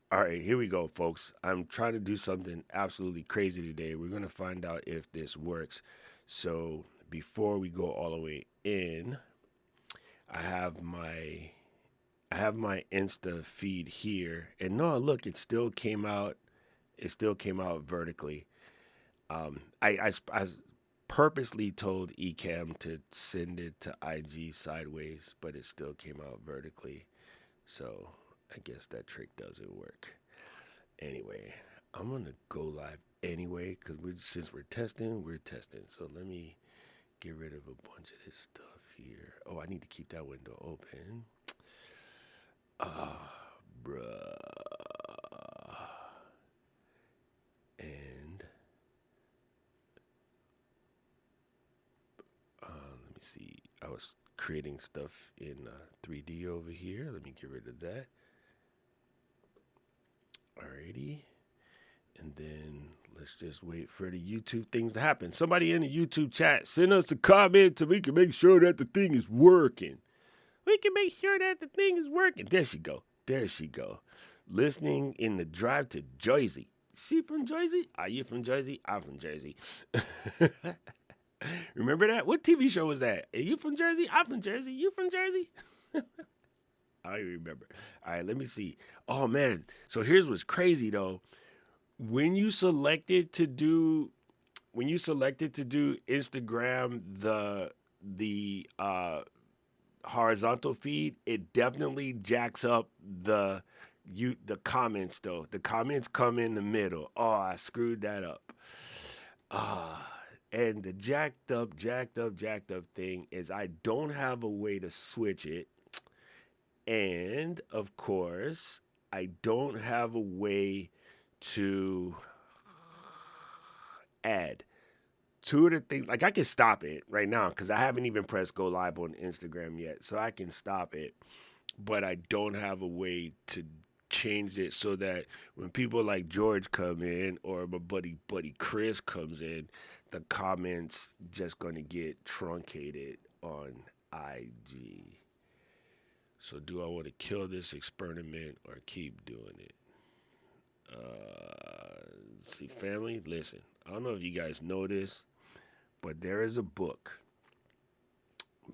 All right, here we go, folks. I'm trying to do something absolutely crazy today. We're going to find out if this works. So, before we go all the way in, I have my I have my Insta feed here. And no, look, it still came out. It still came out vertically. I purposely told Ecamm to send it to IG sideways, but it still came out vertically. So I guess that trick doesn't work. Anyway, I'm gonna go live anyway because since we're testing, we're testing. So let me get rid of a bunch of this stuff here. Oh, I need to keep that window open. Ah, bruh. And let me see. I was creating stuff in 3D over here. Let me get rid of that. Alrighty. And then let's just wait for the YouTube things to happen. Somebody in the YouTube chat, send us a comment so we can make sure that the thing is working. We can make sure that the thing is working. There she go. There she go. Listening in the drive to Jersey. She from Jersey? Are you from Jersey? I'm from Jersey. Remember that? What TV show was that? Are you from Jersey? I'm from Jersey. You from Jersey? I don't even remember. All right, let me see. Oh man. So here's what's crazy though. When you selected to do Instagram the horizontal feed, it definitely jacks up the comments though. The comments come in the middle. Oh, I screwed that up. Ah, and the jacked up thing is I don't have a way to switch it. And of course, I don't have a way to add two of the things. Like I can stop it right now because I haven't even pressed go live on Instagram yet, so I can stop it. But I don't have a way to change it so that when people like George come in or my buddy Chris comes in, the comments just gonna get truncated on IG. So do I want to kill this experiment or keep doing it? See, family, listen. I don't know if you guys know this, but there is a book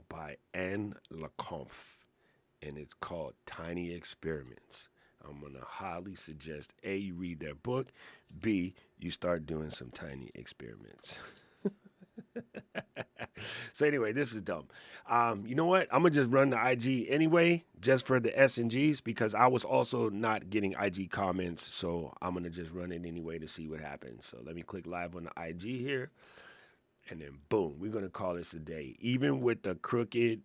by Anne Lecompte, and it's called Tiny Experiments. I'm going to highly suggest A, you read that book, B, you start doing some tiny experiments. So anyway, this is dumb. You know what? I'm gonna just run the IG anyway, just for the S and Gs, because I was also not getting IG comments. So I'm gonna just run it anyway to see what happens. So let me click live on the IG here, and then boom, we're gonna call this a day. Even with the crooked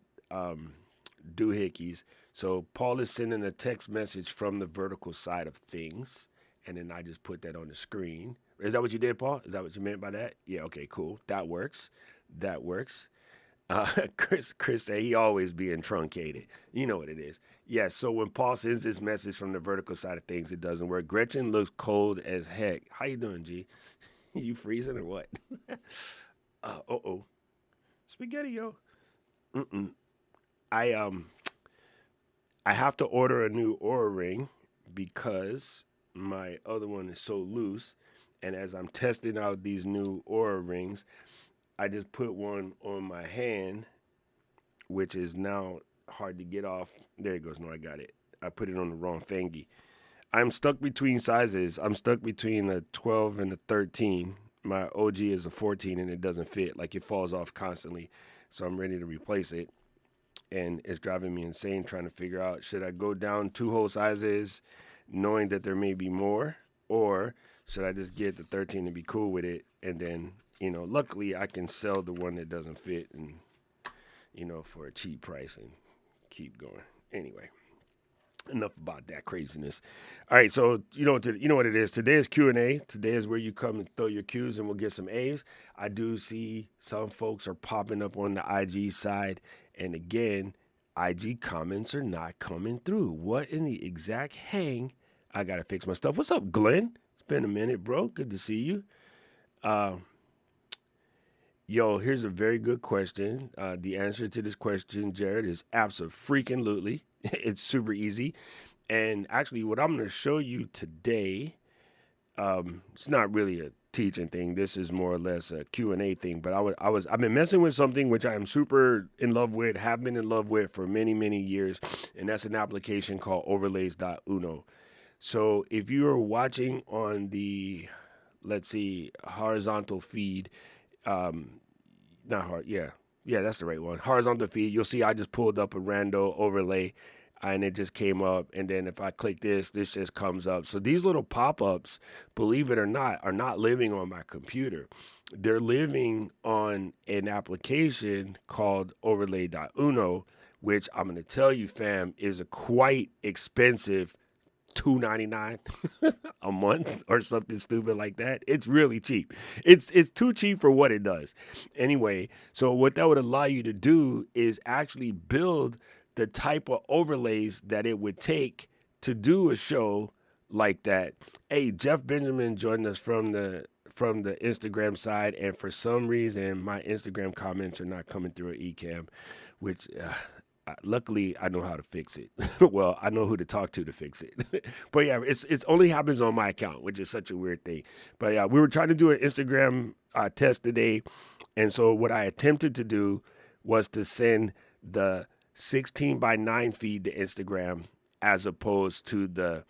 doohickeys. So Paul is sending a text message from the vertical side of things, and then I just put that on the screen. Is that what you did, Paul? Is that what you meant by that? Yeah. Okay. Cool. That works. That works. Chris said he always being truncated. You know what it is. Yes. So when Paul sends this message from the vertical side of things, it doesn't work. Gretchen looks cold as heck. How you doing, G? You freezing or what? Oh. Spaghetti, yo. Mm-mm. I I have to order a new Aura ring because my other one is so loose. And as I'm testing out these new Aura rings, I just put one on my hand, which is now hard to get off. There it goes. No, I got it. I put it on the wrong thingy. I'm stuck between sizes. I'm stuck between a 12 and a 13. My OG is a 14 and it doesn't fit. Like it falls off constantly. So I'm ready to replace it. And it's driving me insane trying to figure out should I go down two whole sizes knowing that there may be more, or should I just get the 13 and be cool with it? And then, luckily I can sell the one that doesn't fit and, for a cheap price and keep going. Anyway, enough about that craziness. All right, so you know what it is. Today is Q&A. Today is where you come and throw your Q's and we'll get some A's. I do see some folks are popping up on the IG side, and again, IG comments are not coming through. What in the exact hang? I gotta fix my stuff. What's up, Glenn? It's been a minute, bro. Good to see you. Uh, Yo, here's a very good question. The answer to this question, Jared, is absolutely. It's super easy. And actually, what I'm going to show you today, it's not really a teaching thing. This is more or less a Q&A thing. But I've been messing with something which I am super in love with, have been in love with for many, many years, and that's an application called overlays.uno. So if you are watching on the, let's see, horizontal feed, um, not hard, yeah, that's the right one. Horizontal feed. You'll see I just pulled up a rando overlay, and it just came up. And then if I click this just comes up. So these little pop-ups, believe it or not, are not living on my computer. They're living on an application called overlay.uno, which I'm gonna tell you, fam, is a quite expensive $2.99 a month or something stupid like that. It's really cheap. It's too cheap for what it does. Anyway, so what that would allow you to do is actually build the type of overlays that it would take to do a show like that. Hey, Jeff Benjamin joined us from the Instagram side, and for some reason my Instagram comments are not coming through at Ecamm, which luckily I know how to fix it. Well, I know who to talk to fix it. But yeah, it's only happens on my account, which is such a weird thing. But yeah, we were trying to do an Instagram test today, and so what I attempted to do was to send the 16 by 9 feed to Instagram as opposed to the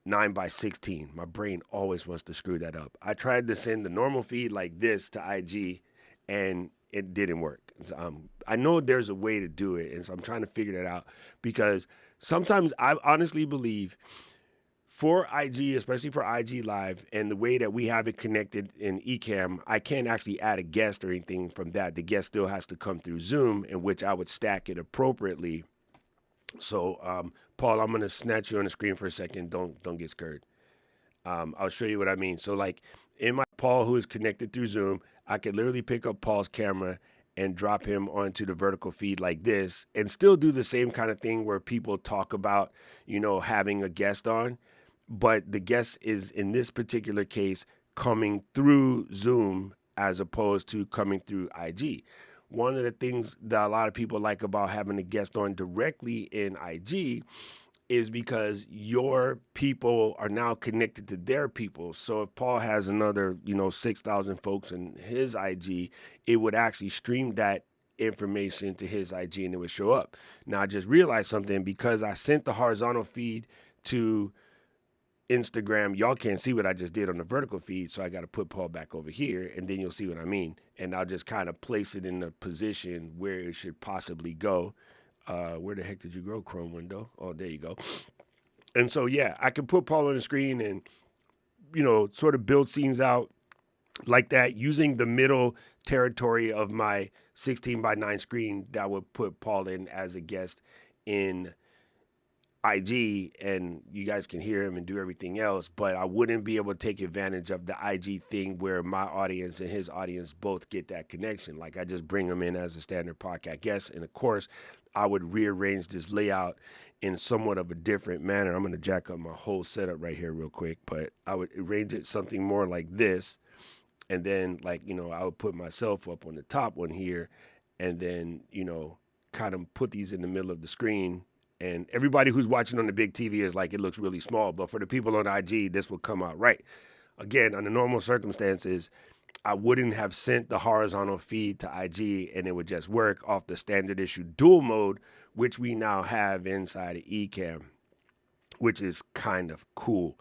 9 by 16. My brain always wants to screw that up. I tried to send the normal feed like this to IG, and it didn't work. So, I know there's a way to do it, and so I'm trying to figure that out, because sometimes I honestly believe for IG, especially for IG Live, and the way that we have it connected in Ecamm, I can't actually add a guest or anything from that. The guest still has to come through Zoom, in which I would stack it appropriately. So, Paul, I'm gonna snatch you on the screen for a second. Don't get scared. I'll show you what I mean. So, like in my Paul, who is connected through Zoom, I could literally pick up Paul's camera and drop him onto the vertical feed like this, and still do the same kind of thing where people talk about, having a guest on, but the guest is in this particular case coming through Zoom as opposed to coming through IG. One of the things that a lot of people like about having a guest on directly in IG is because your people are now connected to their people. So if Paul has another, 6,000 folks in his IG, it would actually stream that information to his IG and it would show up. Now I just realized something, because I sent the horizontal feed to Instagram. Y'all can't see what I just did on the vertical feed, so I got to put Paul back over here, and then you'll see what I mean. And I'll just kind of place it in the position where it should possibly go. Where the heck did you go, Chrome window? Oh, there you go. And so, yeah, I can put Paul on the screen and, sort of build scenes out like that using the middle territory of my 16 by 9 screen that would put Paul in as a guest in IG, and you guys can hear him and do everything else, but I wouldn't be able to take advantage of the IG thing where my audience and his audience both get that connection. Like, I just bring them in as a standard podcast guest, and of course, I would rearrange this layout in somewhat of a different manner. I'm going to jack up my whole setup right here real quick, but I would arrange it something more like this, and then, I would put myself up on the top one here, and then, kind of put these in the middle of the screen. And everybody who's watching on the big TV is like, it looks really small. But for the people on IG, this will come out right. Again, under normal circumstances, I wouldn't have sent the horizontal feed to IG, and it would just work off the standard issue dual mode, which we now have inside of Ecamm, which is kind of cool.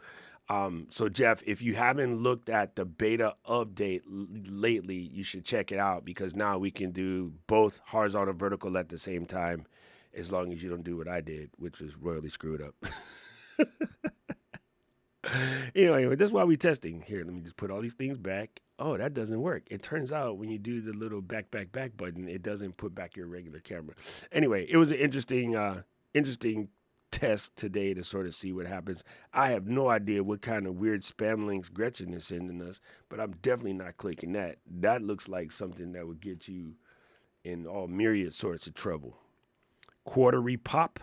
So Jeff, if you haven't looked at the beta update lately, you should check it out, because now we can do both horizontal and vertical at the same time, as long as you don't do what I did, which was royally screwed up. Anyway, that's why we're testing. Here, let me just put all these things back. Oh, that doesn't work. It turns out when you do the little back button, it doesn't put back your regular camera. Anyway, it was an interesting test today to sort of see what happens. I have no idea what kind of weird spam links Gretchen is sending us, but I'm definitely not clicking that. That looks like something that would get you in all myriad sorts of trouble. Quarterly pop,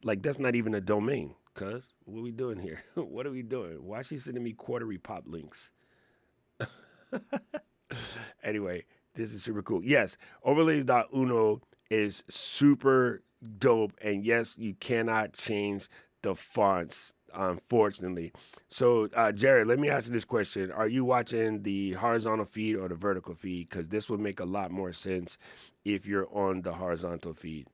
like that's not even a domain. Cuz what are we doing here? What are we doing? Why is she sending me quarterly pop links? Anyway, this is super cool. Yes, overlays.uno is super dope, and yes, you cannot change the fonts, unfortunately. So, Jared, let me ask you this question: are you watching the horizontal feed or the vertical feed? Because this would make a lot more sense if you're on the horizontal feed.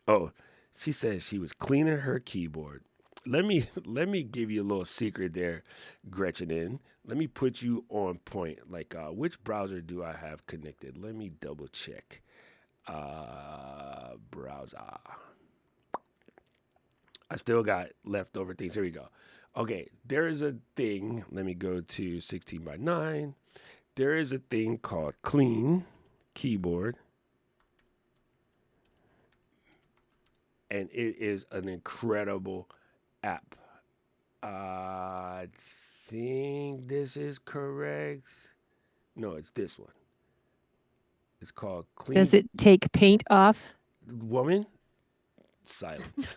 Oh, she says she was cleaning her keyboard. Let me give you a little secret there, Gretchen. Let me put you on point. Like, which browser do I have connected? Let me double check. Browser. I still got leftover things. Here we go. Okay, there is a thing. Let me go to 16 by 9. There is a thing called Clean Keyboard, and it is an incredible app. I think this is correct. No, it's this one. It's called Does Clean it take paint off? Woman. Silence.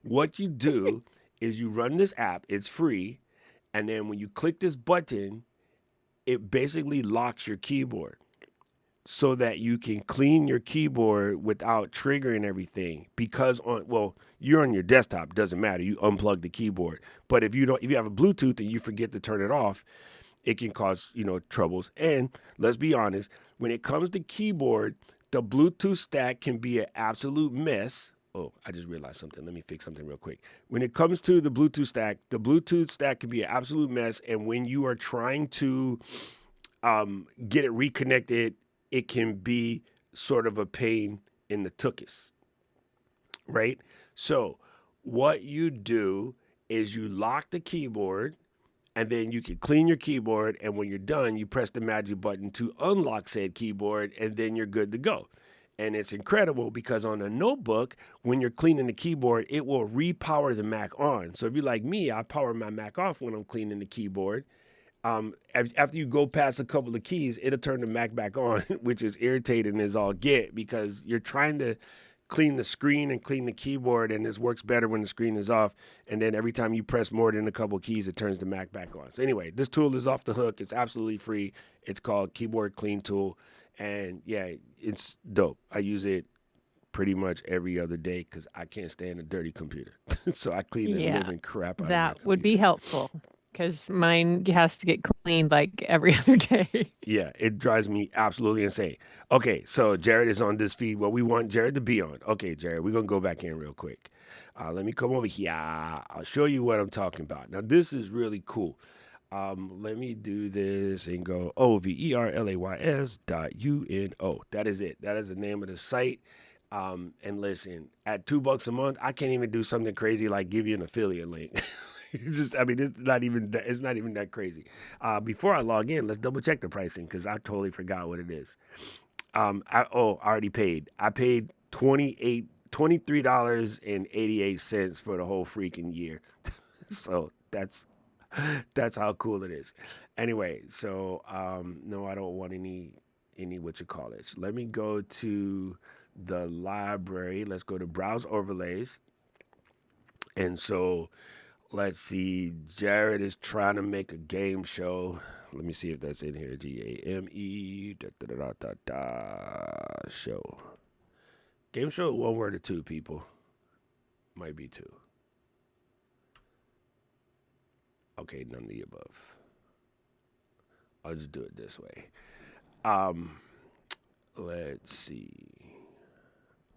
What you do is you run this app, it's free, and then when you click this button, it basically locks your keyboard so that you can clean your keyboard without triggering everything. Because you're on your desktop, doesn't matter. You unplug the keyboard. But if you have a Bluetooth and you forget to turn it off, it can cause, troubles. And let's be honest, when it comes to keyboard, the Bluetooth stack can be an absolute mess. Oh, I just realized something. Let me fix something real quick. When it comes to the Bluetooth stack can be an absolute mess. And when you are trying to get it reconnected, it can be sort of a pain in the tuchus, right? So, what you do is you lock the keyboard and then you can clean your keyboard. And when you're done, you press the magic button to unlock said keyboard, and then you're good to go. And it's incredible because on a notebook, when you're cleaning the keyboard, it will repower the Mac on. So if you're like me, I power my Mac off when I'm cleaning the keyboard. After you go past a couple of keys, it'll turn the Mac back on, which is irritating as all get because you're trying to clean the screen and clean the keyboard, and this works better when the screen is off. And then every time you press more than a couple of keys, it turns the Mac back on. So anyway, this tool is off the hook. It's absolutely free. It's called Keyboard Clean Tool, and yeah, it's dope. I use it pretty much every other day because I can't stand a dirty computer. So I clean the Yeah, living crap out of my that would be computer. helpful because mine has to get cleaned like every other day. Yeah, it drives me absolutely insane. Okay, so Jared is on this feed. Well, we want Jared to be on. Okay, Jared, we're going to go back in real quick. Let me come over here. I'll show you what I'm talking about. Now, this is really cool. Let me do this and go overlays.uno. That is it. That is the name of the site. And listen, at $2 a month, I can't even do something crazy like give you an affiliate link. It's just, I mean, it's not even that crazy. Before I log in, let's double check the pricing because I totally forgot what it is. I already paid. I paid $23.88 for the whole freaking year. So that's how cool it is. Anyway, so no, I don't want any what you call it. So let me go to the library. Let's go to browse overlays. And so let's see. Jared is trying to make a game show. Let me see if that's in here. GAME da, da, da, da, da, show. Game show, one word or two, people. Might be two. Okay, none of the above. I'll just do it this way. Um, let's see.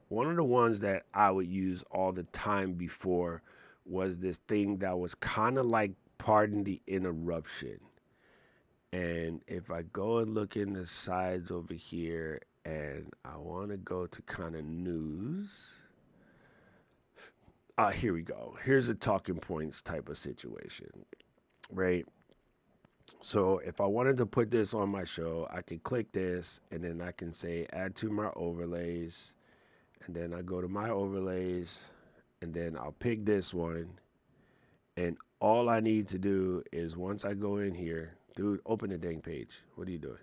One of the ones that I would use all the time before was this thing that was kind of like pardon the interruption. And if I go and look in the sides over here and I want to go to kind of news, here we go. Here's a talking points type of situation, right? So if I wanted to put this on my show, I could click this and then I can say add to my overlays. And then I go to my overlays and then I'll pick this one. And all I need to do is once I go in here, dude, open the dang page. What are you doing?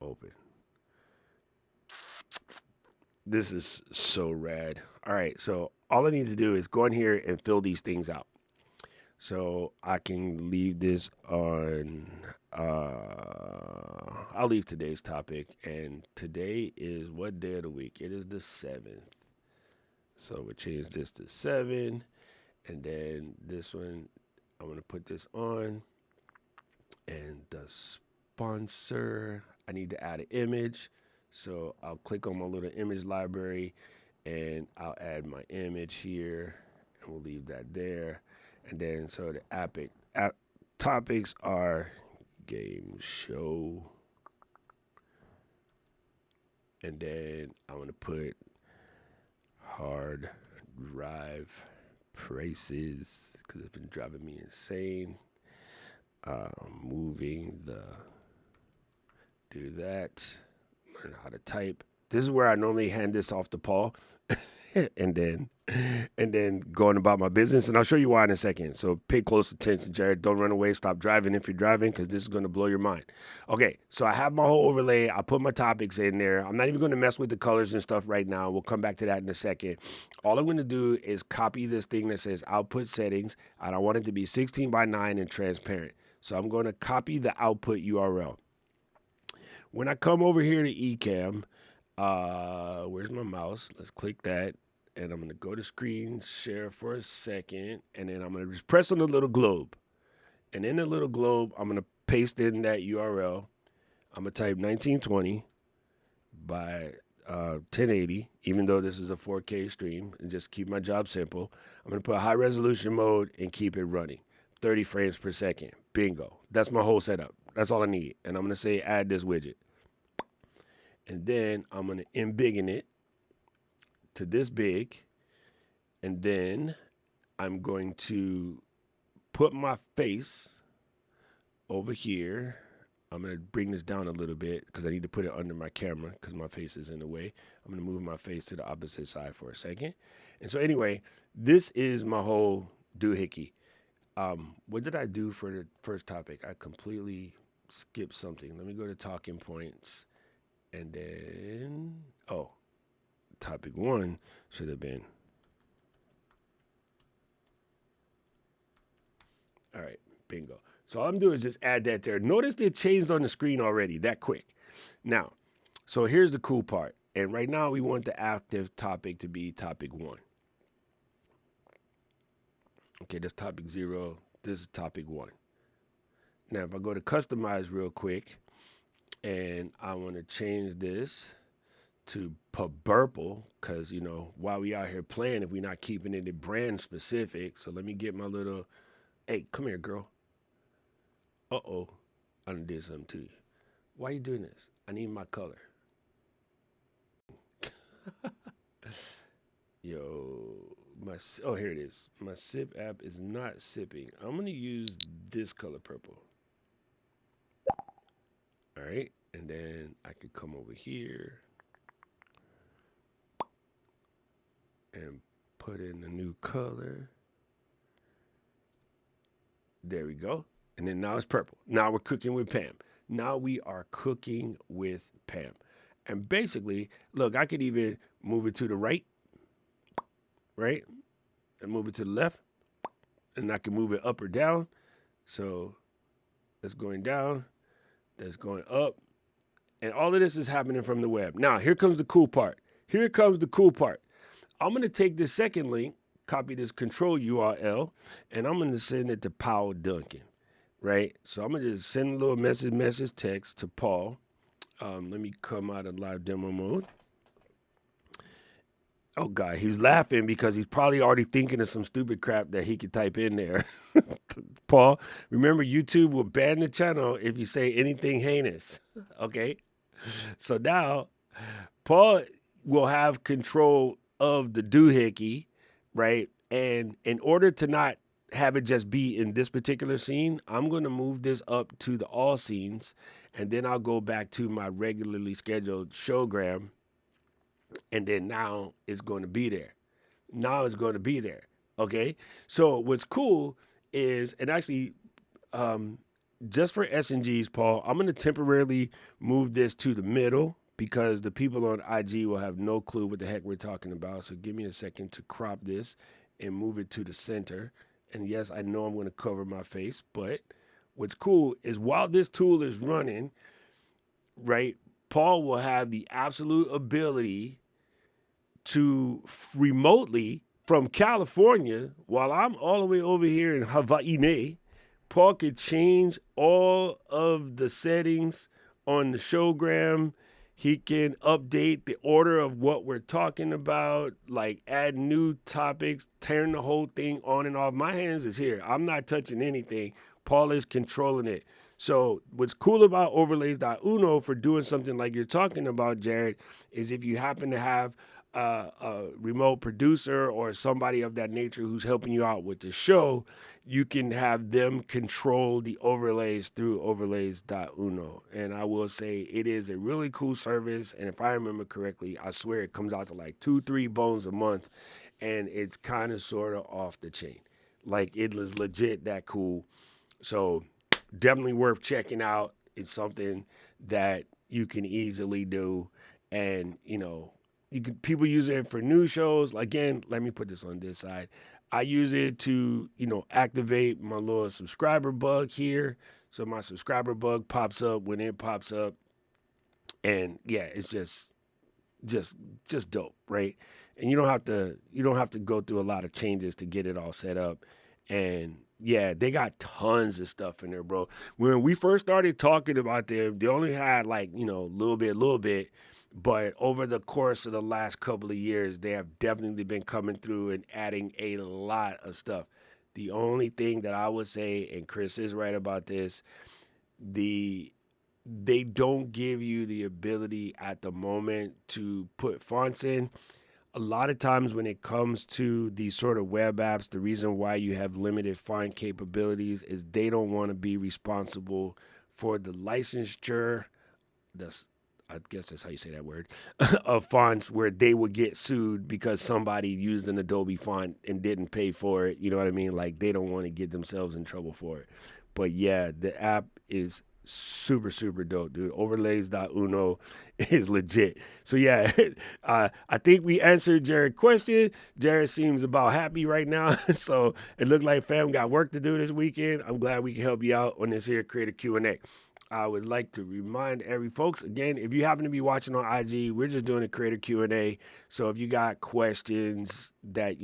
Open. This is so rad. All right, so all I need to do is go in here and fill these things out. So I can leave this on. I'll leave today's topic, and today is what day of the week? It is the 7th. So we'll change this to 7. And then this one, I'm going to put this on. And the sponsor, I need to add an image. So I'll click on my little image library and I'll add my image here and we'll leave that there. And then so the app topics are game show. And then I'm going to put hard drive prices because it's been driving me insane. Moving the, do that, learn how to type. This is where I normally hand this off to Paul and then going about my business. And I'll show you why in a second. So pay close attention, Jared. Don't run away. Stop driving if you're driving because this is going to blow your mind. Okay, so I have my whole overlay. I put my topics in there. I'm not even going to mess with the colors and stuff right now. We'll come back to that in a second. All I'm going to do is copy this thing that says output settings. And I want it to be 16 by 9 and transparent. So I'm going to copy the output URL. When I come over here to Ecamm, where's my mouse? Let's click that. And I'm going to go to screen share for a second. And then I'm going to just press on the little globe. And in the little globe, I'm going to paste in that URL. I'm going to type 1920 by 1080, even though this is a 4K stream, and just keep my job simple. I'm going to put high resolution mode and keep it running. 30 frames per second. Bingo. That's my whole setup. That's all I need. And I'm going to say add this widget. And then I'm going to embiggen it to this big. And then I'm going to put my face over here. I'm going to bring this down a little bit because I need to put it under my camera because my face is in the way. I'm going to move my face to the opposite side for a second. And so anyway, this is my whole doohickey. What did I do for the first topic? I completely skipped something. Let me go to talking points. And then, topic 1 should have been. All right, bingo. So all I'm doing is just add that there. Notice it changed on the screen already that quick. Now, so here's the cool part. And right now we want the active topic to be topic 1. Okay, that's topic 0. This is topic 1. Now, if I go to customize real quick, and I want to change this to purple, because, you know, while we out here playing, if we're not keeping it brand specific. So let me get my little, hey, come here, girl. Uh-oh, I done did something to you. Why are you doing this? I need my color. Here it is. My sip app is not sipping. I'm going to use this color purple. All right, and then I could come over here and put in a new color. There we go. And then now it's purple. Now we're cooking with Pam. Now we are cooking with Pam. And basically, look, I could even move it to the right, and move it to the left, and I can move it up or down. So that's going down, that's going up, and all of this is happening from the web. Now, here comes the cool part. I'm going to take this second link, copy this control URL, and I'm going to send it to Paul Duncan, right? So I'm going to just send a little message text to Paul. Let me come out of live demo mode. Oh, God, he's laughing because he's probably already thinking of some stupid crap that he could type in there. Paul, remember, YouTube will ban the channel if you say anything heinous, okay? So now, Paul will have control of the doohickey, right? And in order to not have it just be in this particular scene, I'm going to move this up to the all scenes, and then I'll go back to my regularly scheduled showgram. And then now it's going to be there. Okay. So what's cool is, and actually, just for S&Gs, Paul, I'm going to temporarily move this to the middle because the people on IG will have no clue what the heck we're talking about. So give me a second to crop this and move it to the center. And yes, I know I'm going to cover my face, but what's cool is while this tool is running, right, Paul will have the absolute ability to remotely from California while I'm all the way over here in Hawaii. Paul could change all of the settings on the showgram. He can update the order of what we're talking about, like add new topics, turn the whole thing on and off. My hands is here. I'm not touching anything. Paul is controlling it. So what's cool about overlays.uno for doing something like you're talking about, Jared, is if you happen to have a remote producer or somebody of that nature who's helping you out with the show, you can have them control the overlays through overlays.uno. And I will say it is a really cool service. And if I remember correctly, I swear it comes out to like 2-3 bones a month. And it's kind of sort of off the chain. Like it is legit that cool. So definitely worth checking out. It's something that you can easily do. And, people use it for news shows. Again, let me put this on this side. I use it to, activate my little subscriber bug here. So my subscriber bug pops up when it pops up. And yeah, it's just just dope, right? And you don't have to go through a lot of changes to get it all set up. And yeah, they got tons of stuff in there, bro. When we first started talking about them, they only had like, little bit. But over the course of the last couple of years, they have definitely been coming through and adding a lot of stuff. The only thing that I would say, and Chris is right about this, the they don't give you the ability at the moment to put fonts in. A lot of times when it comes to these sort of web apps, the reason why you have limited font capabilities is they don't want to be responsible for the licensure, that's I guess that's how you say that word, of fonts where they would get sued because somebody used an Adobe font and didn't pay for it. You know what I mean? Like they don't want to get themselves in trouble for it. But yeah, the app is super, super dope, dude. Overlays.uno is legit. So yeah, I think we answered Jared's question. Jared seems about happy right now. So it looked like fam got work to do this weekend. I'm glad we can help you out on this here Creator Q&A. I would like to remind every folks again, if you happen to be watching on IG, we're just doing a creator Q&A. So if you got questions that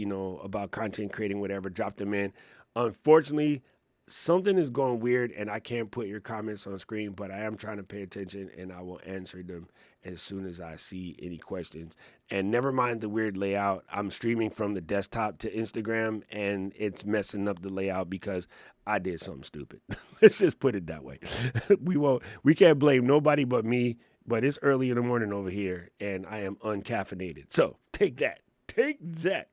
about content creating, whatever, drop them in. Unfortunately, something is going weird and I can't put your comments on screen, but I am trying to pay attention and I will answer them as soon as I see any questions. And never mind the weird layout. I'm streaming from the desktop to Instagram and it's messing up the layout because I did something stupid. Let's just put it that way. We can't blame nobody but me, but it's early in the morning over here and I am uncaffeinated. So take that. Take that.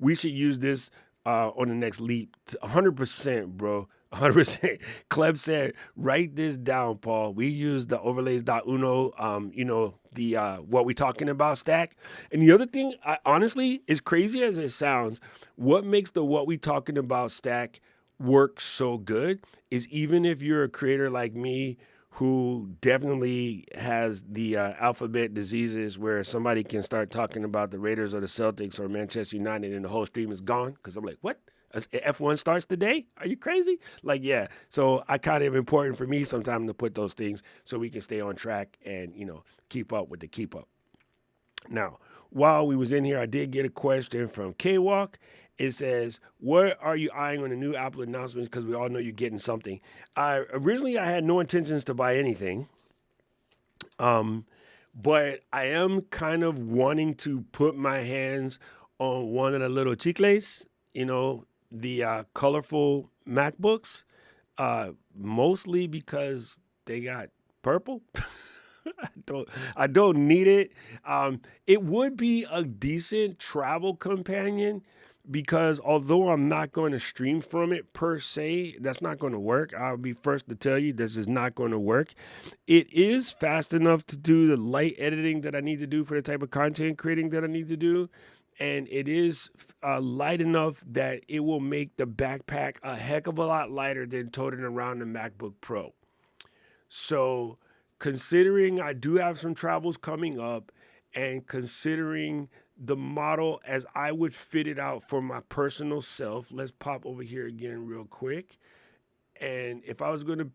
We should use this on the next leap. 100%, bro. 100%. Cleb said, write this down, Paul. We use the overlays.uno, the what we talking about stack. And the other thing, honestly, as crazy as it sounds, what makes the what we talking about stack work so good is even if you're a creator like me who definitely has the alphabet diseases where somebody can start talking about the Raiders or the Celtics or Manchester United and the whole stream is gone because I'm like, what? F1 starts today? Are you crazy? Like, yeah. So I kind of important for me sometimes to put those things so we can stay on track and, keep up with the keep up. Now, while we was in here, I did get a question from K-Walk. It says, what are you eyeing on the new Apple announcements? Because we all know you're getting something. Originally, I had no intentions to buy anything. But I am kind of wanting to put my hands on one of the little chicles, the colorful MacBooks, mostly because they got purple. I don't need it. It would be a decent travel companion because although I'm not going to stream from it per se, that's not going to work. I'll be first to tell you this is not going to work. It is fast enough to do the light editing that I need to do for the type of content creating that I need to do. And it is light enough that it will make the backpack a heck of a lot lighter than toting around the MacBook Pro. So considering I do have some travels coming up and considering the model as I would fit it out for my personal self, let's pop over here again real quick. And if I was going to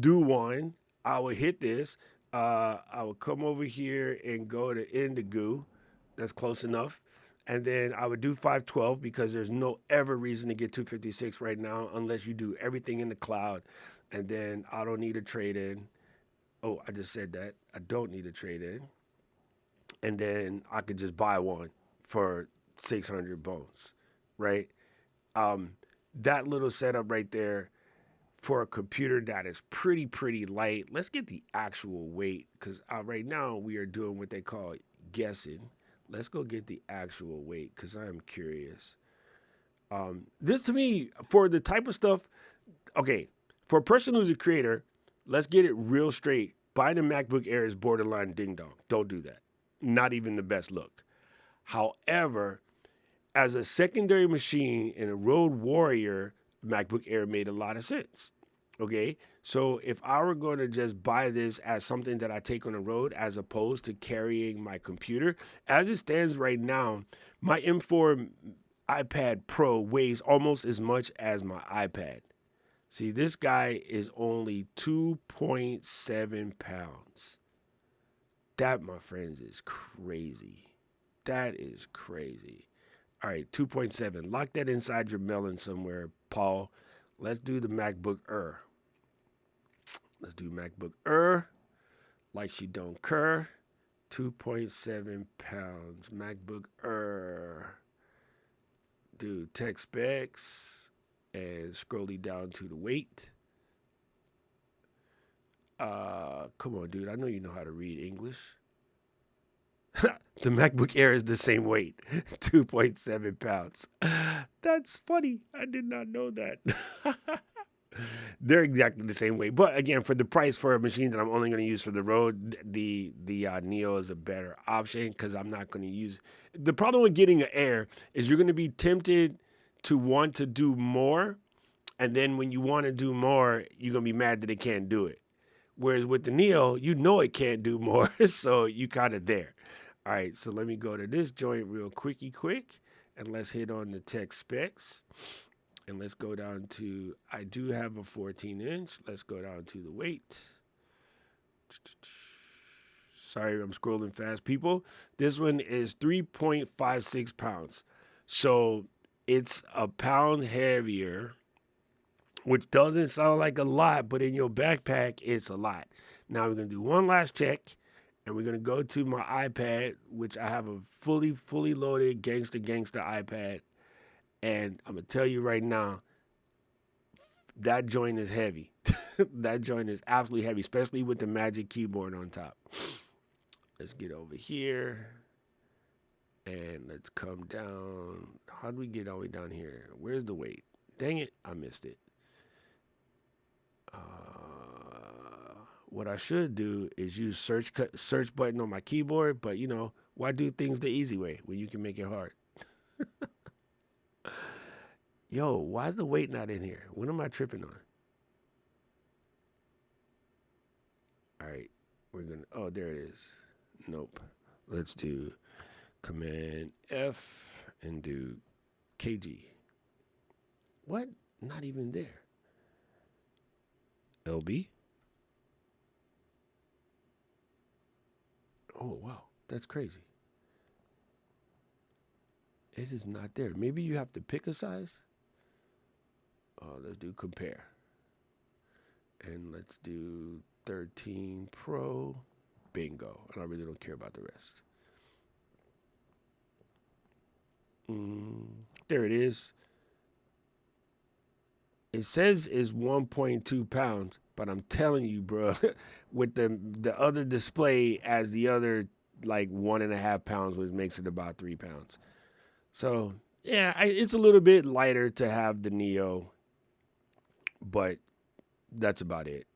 do one, I would hit this. I would come over here and go to Indigo. That's close enough. And then I would do 512 because there's no ever reason to get 256 right now unless you do everything in the cloud. And then I don't need a trade in. Oh, I just said that. I don't need a trade in. And then I could just buy one for 600 bones, right? Um, that little setup right there for a computer that is pretty light. Let's get the actual weight because right now we are doing what they call guessing. Let's go get the actual weight because I'm curious. This to me, for the type of stuff, okay, for a person who's a creator, let's get it real straight. Buying a MacBook Air is borderline ding dong. Don't do that. Not even the best look. However, as a secondary machine in a road warrior, MacBook Air made a lot of sense. Okay, so if I were going to just buy this as something that I take on the road as opposed to carrying my computer, as it stands right now, my M4 iPad Pro weighs almost as much as my iPad. See, this guy is only 2.7 pounds. That, my friends, is crazy. That is crazy. All right, 2.7. Lock that inside your melon somewhere, Paul. Let's do the MacBook Air. Let's do MacBook Air. Like she don't cur. 2.7 pounds. MacBook Air. Do tech specs and scrolling down to the weight. Come on, dude. I know you know how to read English. The MacBook Air is the same weight, 2.7 pounds. That's funny. I did not know that. They're exactly the same weight. But again, for the price for a machine that I'm only going to use for the road, the Neo is a better option because I'm not going to use. The problem with getting an Air is you're going to be tempted to want to do more, and then when you want to do more, you're going to be mad that it can't do it. Whereas with the Neo, you know it can't do more, so you kind of there. All right, so let me go to this joint real quick, and let's hit on the tech specs. And let's go down to, I do have a 14 inch. Let's go down to the weight. Sorry, I'm scrolling fast, people. This one is 3.56 pounds. So it's a pound heavier, which doesn't sound like a lot, but in your backpack, it's a lot. Now we're going to do one last check, and we're going to go to my iPad, which I have a fully loaded gangster iPad. And I'm going to tell you right now, that joint is heavy. That joint is absolutely heavy, especially with the Magic Keyboard on top. Let's get over here. And let's come down. How do we get all the way down here? Where's the weight? Dang it, I missed it. What I should do is use search button on my keyboard, but why do things the easy way when you can make it hard? Yo, why is the weight not in here? What am I tripping on? All right, we're gonna. Oh, there it is. Nope. Let's do Command F and do KG. What? Not even there. LB. Oh wow, that's crazy. It is not there. Maybe you have to pick a size. Let's do compare. And let's do 13 Pro. Bingo. And I really don't care about the rest. There it is. It says it's 1.2 pounds, but I'm telling you, bro, with the other display as the other like 1.5 pounds, which makes it about 3 pounds. So yeah, it's a little bit lighter to have the Neo, but that's about it.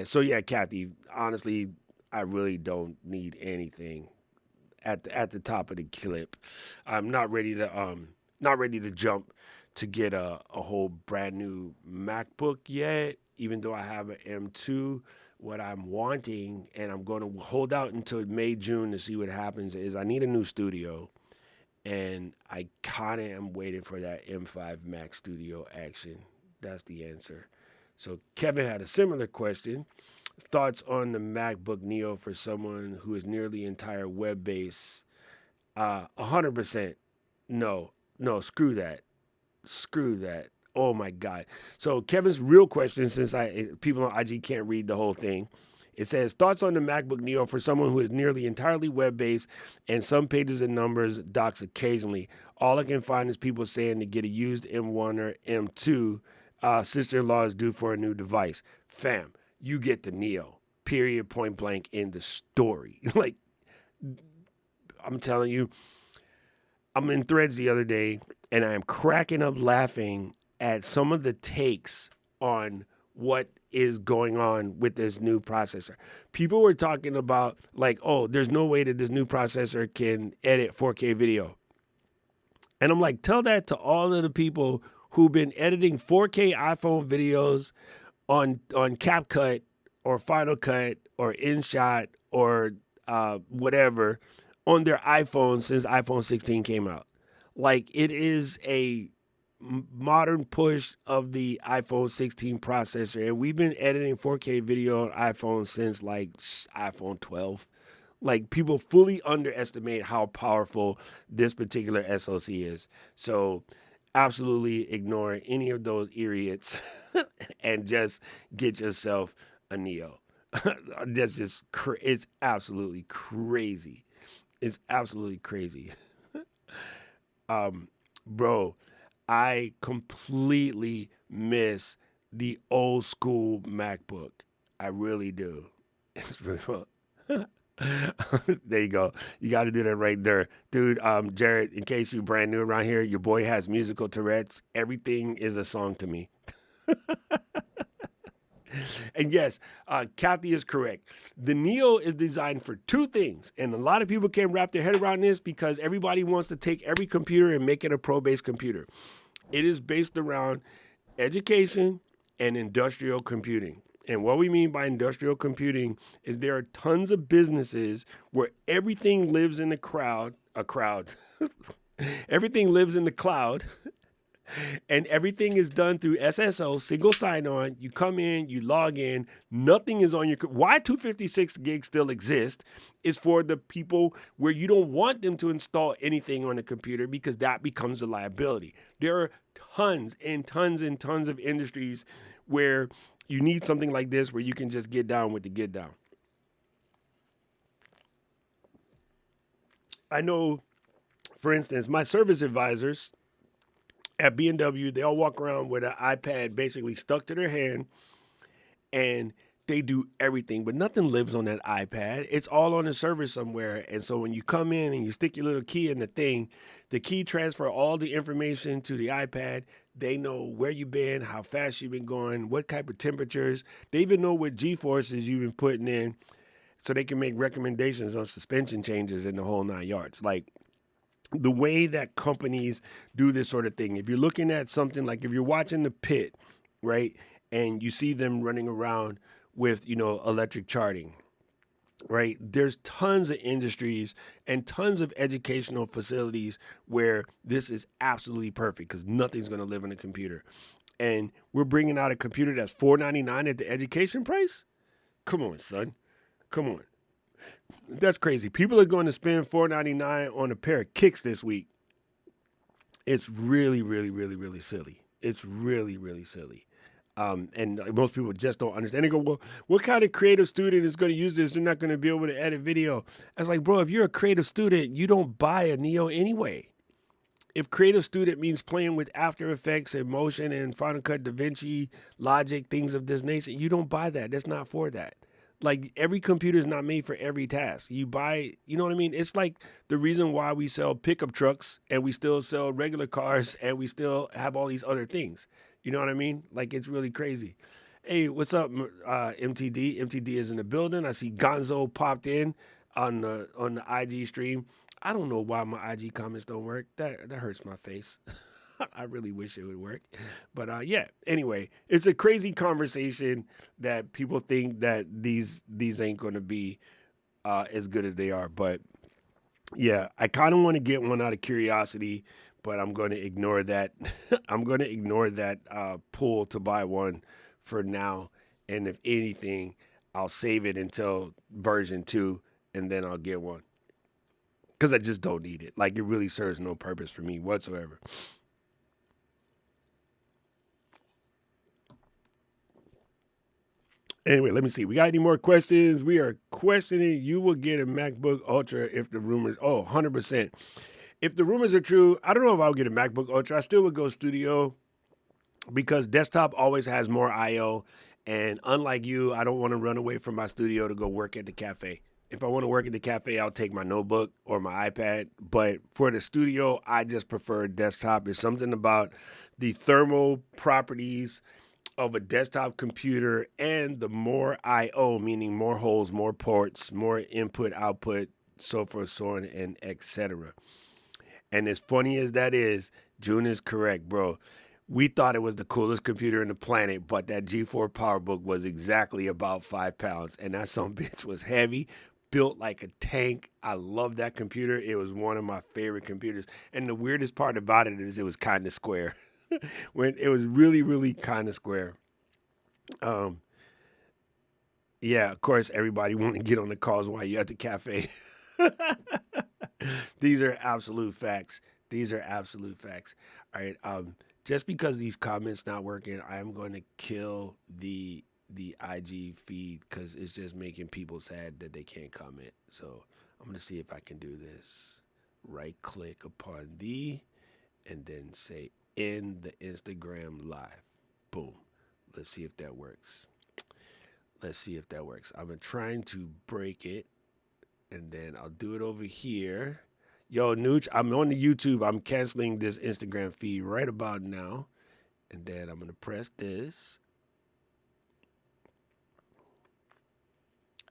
So yeah, Kathy. Honestly, I really don't need anything at the top of the clip. I'm not ready to jump to get a whole brand new MacBook yet. Even though I have an M2, what I'm wanting, and I'm going to hold out until May June to see what happens, is I need a new studio, and I kind of am waiting for that M5 Max Studio action. That's the answer. So Kevin had a similar question. Thoughts on the MacBook Neo for someone who is nearly entire web based? 100%. No, no, screw that. Oh my God. So Kevin's real question, since people on IG can't read the whole thing, it says thoughts on the MacBook Neo for someone who is nearly entirely web based and some pages and numbers docs occasionally. All I can find is people saying to get a used M1 or M2. Sister-in-law is due for a new device. Fam, you get the Neo. Period. Point blank. In the story. Like I'm telling you, I'm in Threads the other day and I am cracking up laughing at some of the takes on what is going on with this new processor. People were talking about like, oh, there's no way that this new processor can edit 4K video. And I'm like, tell that to all of the people who've been editing 4K iPhone videos on CapCut or Final Cut or InShot or whatever on their iPhone since iPhone 16 came out. Like it is a modern push of the iPhone 16 processor, and we've been editing 4K video on iPhone since like iPhone 12. Like people fully underestimate how powerful this particular SoC is. So absolutely ignore any of those idiots and just get yourself a Neo. That's just it's absolutely crazy. It's absolutely crazy. Bro, I completely miss the old school MacBook. I really do. It's really fun. There you go. You got to do that right there, dude. Jared, in case you brand new around here, your boy has musical Tourette's. Everything is a song to me. And yes, Kathy is correct. The Neo is designed for two things, and a lot of people can't wrap their head around this because everybody wants to take every computer and make it a pro-based computer. It is based around education and industrial computing. And what we mean by industrial computing is there are tons of businesses where everything lives in a crowd. Everything lives in the cloud and everything is done through SSO, single sign-on. You come in, you log in, nothing is on your. Why 256 gigs still exist is for the people where you don't want them to install anything on the computer because that becomes a liability. There are tons and tons and tons of industries where you need something like this where you can just get down with the get down. I know, for instance, my service advisors at B&W, they all walk around with an iPad basically stuck to their hand and they do everything, but nothing lives on that iPad. It's all on a server somewhere. And so when you come in and you stick your little key in the key transfer all the information to the iPad. They know where you've been, how fast you've been going, what type of temperatures. They even know what G-forces you've been putting in so they can make recommendations on suspension changes in the whole 9 yards. Like, the way that companies do this sort of thing. If you're looking at something like if you're watching The Pit, right, and you see them running around with, electric charting, right? There's tons of industries and tons of educational facilities where this is absolutely perfect because nothing's going to live in a computer. And we're bringing out a computer that's $499 at the education price? Come on, son. Come on. That's crazy. People are going to spend $499 on a pair of kicks this week. It's really, really, really, really silly. It's really, really silly. And most people just don't understand. They go, well, what kind of creative student is going to use this? They're not going to be able to edit video. I was like, bro, if you're a creative student, you don't buy a Neo anyway. If creative student means playing with After Effects and Motion and Final Cut, DaVinci, Logic, things of this nature, you don't buy that. That's not for that. Like every computer is not made for every task. You buy, you know what I mean? It's like the reason why we sell pickup trucks and we still sell regular cars and we still have all these other things. You know what I mean? Like it's really crazy. Hey, what's up, MTD? MTD is in the building. I see Gonzo popped in on the IG stream. I don't know why my IG comments don't work. That hurts my face. I really wish it would work. But yeah, anyway, it's a crazy conversation that people think that these ain't going to be as good as they are. But yeah, I kind of want to get one out of curiosity, but I'm going to ignore that. I'm going to ignore that pull to buy one for now. And if anything, I'll save it until version 2 and then I'll get one. because I just don't need it. Like, it really serves no purpose for me whatsoever. Anyway, let me see. We got any more questions? We are questioning. You will get a MacBook Ultra if the rumors. Oh, 100%. If the rumors are true, I don't know if I'll get a MacBook Ultra. I still would go studio because desktop always has more I/O. And unlike you, I don't want to run away from my studio to go work at the cafe. If I want to work at the cafe, I'll take my notebook or my iPad. But for the studio, I just prefer desktop. There's something about the thermal properties of a desktop computer and the more I/O, meaning more holes, more ports, more input, output, so forth, so on, and etc. And as funny as that is, June is correct, bro. We thought it was the coolest computer in the planet, but that G4 PowerBook was exactly about 5 pounds, and that some bitch was heavy, built like a tank. I love that computer. It was one of my favorite computers, and the weirdest part about it is it was kind of square. When it was really, really kind of square. Um, yeah, of course, everybody want to get on the calls while you're at the cafe. These are absolute facts. These are absolute facts. All right. Just because these comments not working, I am going to kill the IG feed because it's just making people sad that they can't comment. So I'm gonna see if I can do this. Right click upon the and then say in the Instagram live. Boom. Let's see if that works. Let's see if that works. I'm trying to break it and then I'll do it over here. Yo, Nooch, I'm on the YouTube. I'm canceling this Instagram feed right about now. And then I'm going to press this.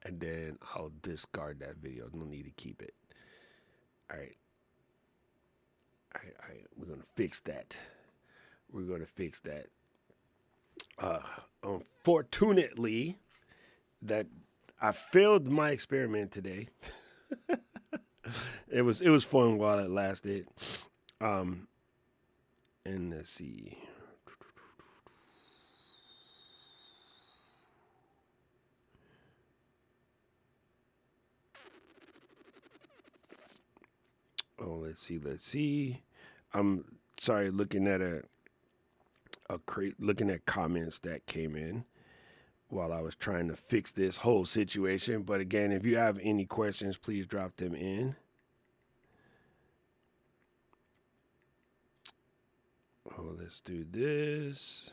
And then I'll discard that video. No need to keep it. All right. All right. We're going to fix that. We're going to fix that. Unfortunately, that I failed my experiment today. It was fun while it lasted. And let's see. Oh, let's see. I'm sorry, looking at looking at comments that came in while I was trying to fix this whole situation. But again, if you have any questions, please drop them in. Oh, let's do this.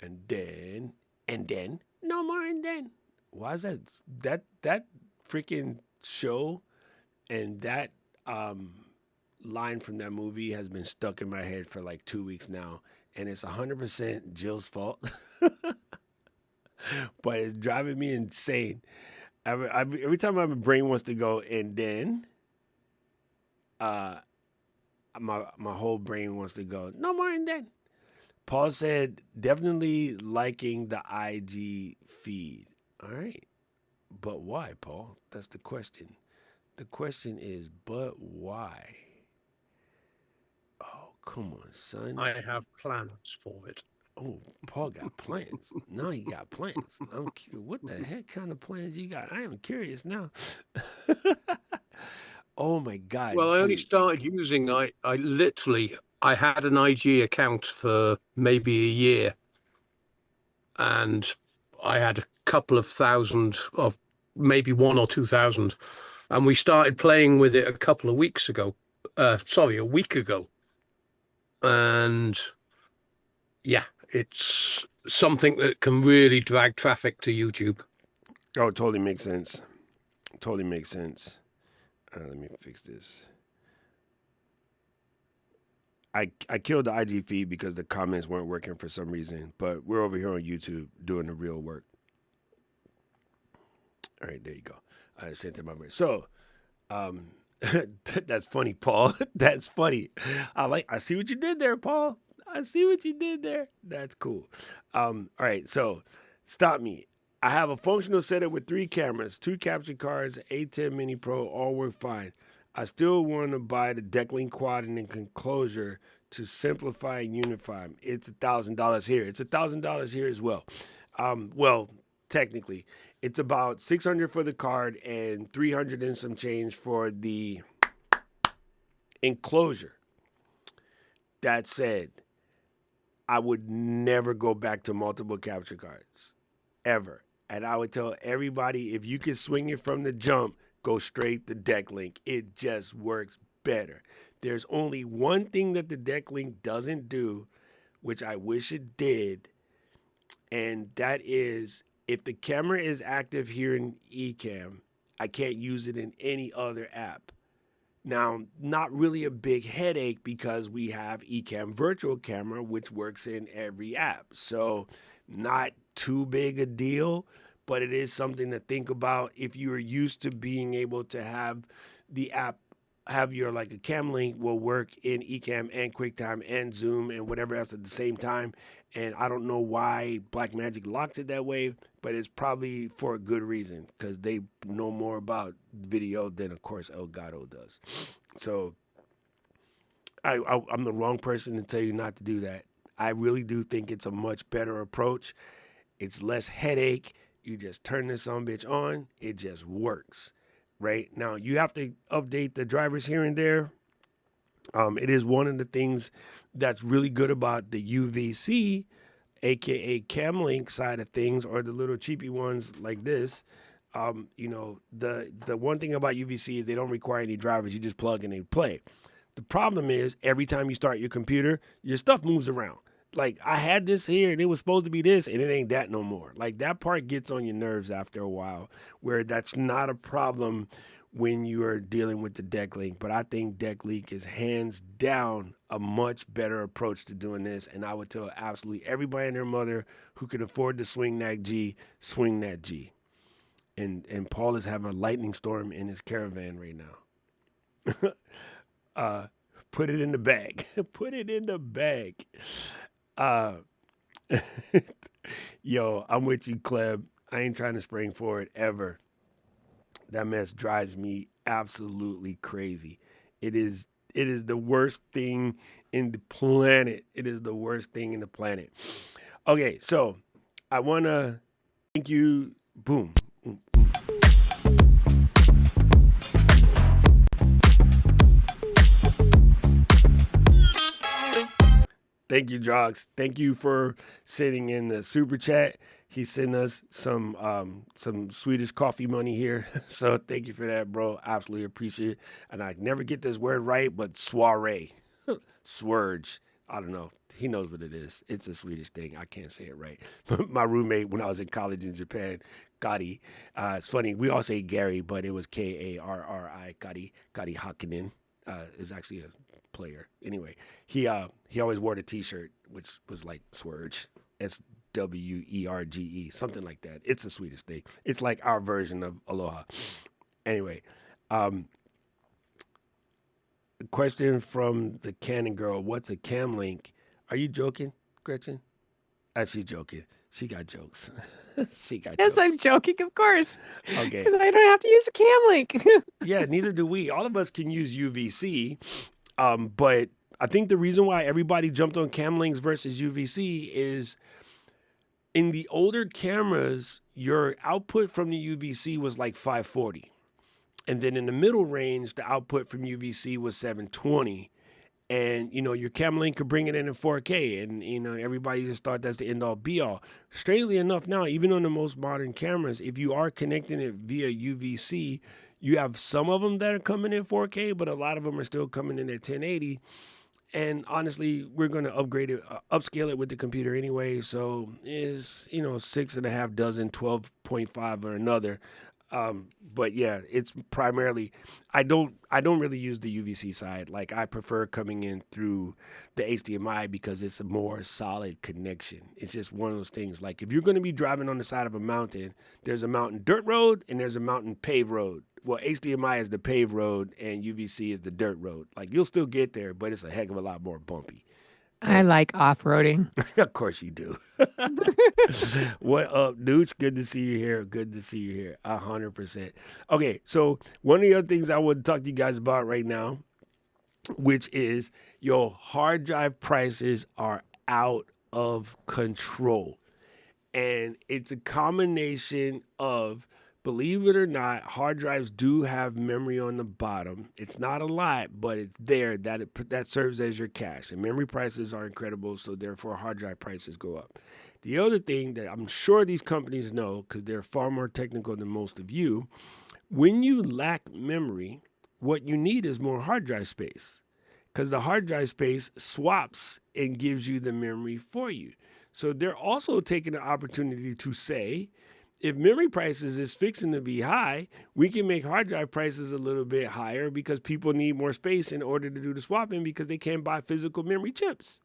And then, no more and then. Why is that freaking show and that line from that movie has been stuck in my head for like 2 weeks now, and it's 100% Jill's fault, but it's driving me insane. Every time my brain wants to go, and then uh, my whole brain wants to go, no more and then. Paul said, definitely liking the IG feed. All right, but why, Paul? That's the question. The question is, but why? Oh, come on, son. I have plans for it. Oh, Paul got plans. Now he got plans. What the heck kind of plans you got? I am curious now. Oh my God, Well, I only Jude. started using I literally I had an IG account for maybe a year, and I had a couple of thousand of maybe 1 or 2 thousand, and we started playing with it a couple of weeks ago. Sorry, a week ago, and yeah, it's something that can really drag traffic to YouTube. Oh, totally makes sense. Totally makes sense. Let me fix this. I killed the IG feed because the comments weren't working for some reason, but we're over here on YouTube doing the real work. All right, there you go. I sent it my way. So, um, that's funny, Paul. That's funny. I see what you did there, Paul. I see what you did there. That's cool. All right, so stop me. I have a functional setup with 3 cameras, 2 capture cards, A10 Mini Pro, all work fine. I still want to buy the Decklink Quad and enclosure to simplify and unify them. It's $1,000 here. It's $1,000 here as well. Well, technically, It's about $600 for the card and $300 and some change for the enclosure. That said, I would never go back to multiple capture cards, ever. And I would tell everybody, if you can swing it from the jump, go straight to deck link. It just works better. There's only one thing that the deck link doesn't do, which I wish it did, and that is if the camera is active here in Ecamm, I can't use it in any other app. Now, not really a big headache because we have Ecamm Virtual Camera, which works in every app. So not too big a deal, but it is something to think about if you are used to being able to have the app have your like a cam link will work in Ecamm and QuickTime and Zoom and whatever else at the same time. And I don't know why Blackmagic locks it that way, but it's probably for a good reason because they know more about video than, of course, Elgato does. So I'm the wrong person to tell you not to do that. I really do think it's a much better approach. It's less headache. You just turn this bitch on. It just works. Right now, you have to update the drivers here and there. It is one of the things that's really good about the UVC, aka Camlink side of things, or the little cheapy ones like this. The one thing about UVC is they don't require any drivers. You just plug and they play. The problem is every time you start your computer, your stuff moves around. Like I had this here and it was supposed to be this and it ain't that no more. Like that part gets on your nerves after a while, where that's not a problem when you are dealing with the deck link. But I think deck link is hands down a much better approach to doing this. And I would tell absolutely everybody and their mother who can afford to swing that G, swing that G. And Paul is having a lightning storm in his caravan right now. Put it in the bag. Put it in the bag. Yo, I'm with you, Cleb. I ain't trying to spring forward ever. That mess drives me absolutely crazy. It is the worst thing in the planet. It is the worst thing in the planet. Okay, so I want to thank you. Boom. Thank you, Jox. Thank you for sitting in the super chat. He sent us some Swedish coffee money here. So thank you for that, bro. Absolutely appreciate it. And I never get this word right, but soiree. Swerge. I don't know. He knows what it is. It's a Swedish thing. I can't say it right. My roommate when I was in college in Japan, Gary. It's funny. We all say Gary, but it was Karri. Gary Hakkinen is actually a player. Anyway, he always wore the T-shirt, which was like Swerge. SWERGE, something like that. It's a Swedish thing. It's like our version of Aloha. Anyway, the question from the Canon girl, what's a cam link? Are you joking, Gretchen? She's joking. She got jokes. She got Yes, jokes. I'm joking, of course. Okay. Because I don't have to use a cam link. Yeah, neither do we. All of us can use UVC, but I think the reason why everybody jumped on cam links versus UVC is in the older cameras, your output from the UVC was like 540. And then in the middle range, the output from UVC was 720. And, your cam link could bring it in 4K. And, everybody just thought that's the end all be all. Strangely enough now, even on the most modern cameras, if you are connecting it via UVC, you have some of them that are coming in 4K, but a lot of them are still coming in at 1080. And honestly, we're going to upgrade it, upscale it with the computer anyway. So is 6.5 dozen, 12.5 or another. But yeah, it's primarily, I don't really use the UVC side. Like I prefer coming in through the HDMI because it's a more solid connection. It's just one of those things. Like if you're going to be driving on the side of a mountain, there's a mountain dirt road and there's a mountain paved road. Well, HDMI is the paved road and UVC is the dirt road. Like you'll still get there, but it's a heck of a lot more bumpy. I like off-roading. Of course you do. What up, Nooch? Good to see you here. Good to see you here. 100%. Okay, so one of the other things I want to talk to you guys about right now, which is your hard drive prices are out of control. And it's a combination of, believe it or not, hard drives do have memory on the bottom. It's not a lot, but it's there that serves as your cache. And memory prices are incredible, so therefore hard drive prices go up. The other thing that I'm sure these companies know, because they're far more technical than most of you, when you lack memory, what you need is more hard drive space, because the hard drive space swaps and gives you the memory for you. So they're also taking the opportunity to say, if memory prices is fixing to be high, we can make hard drive prices a little bit higher because people need more space in order to do the swapping because they can't buy physical memory chips.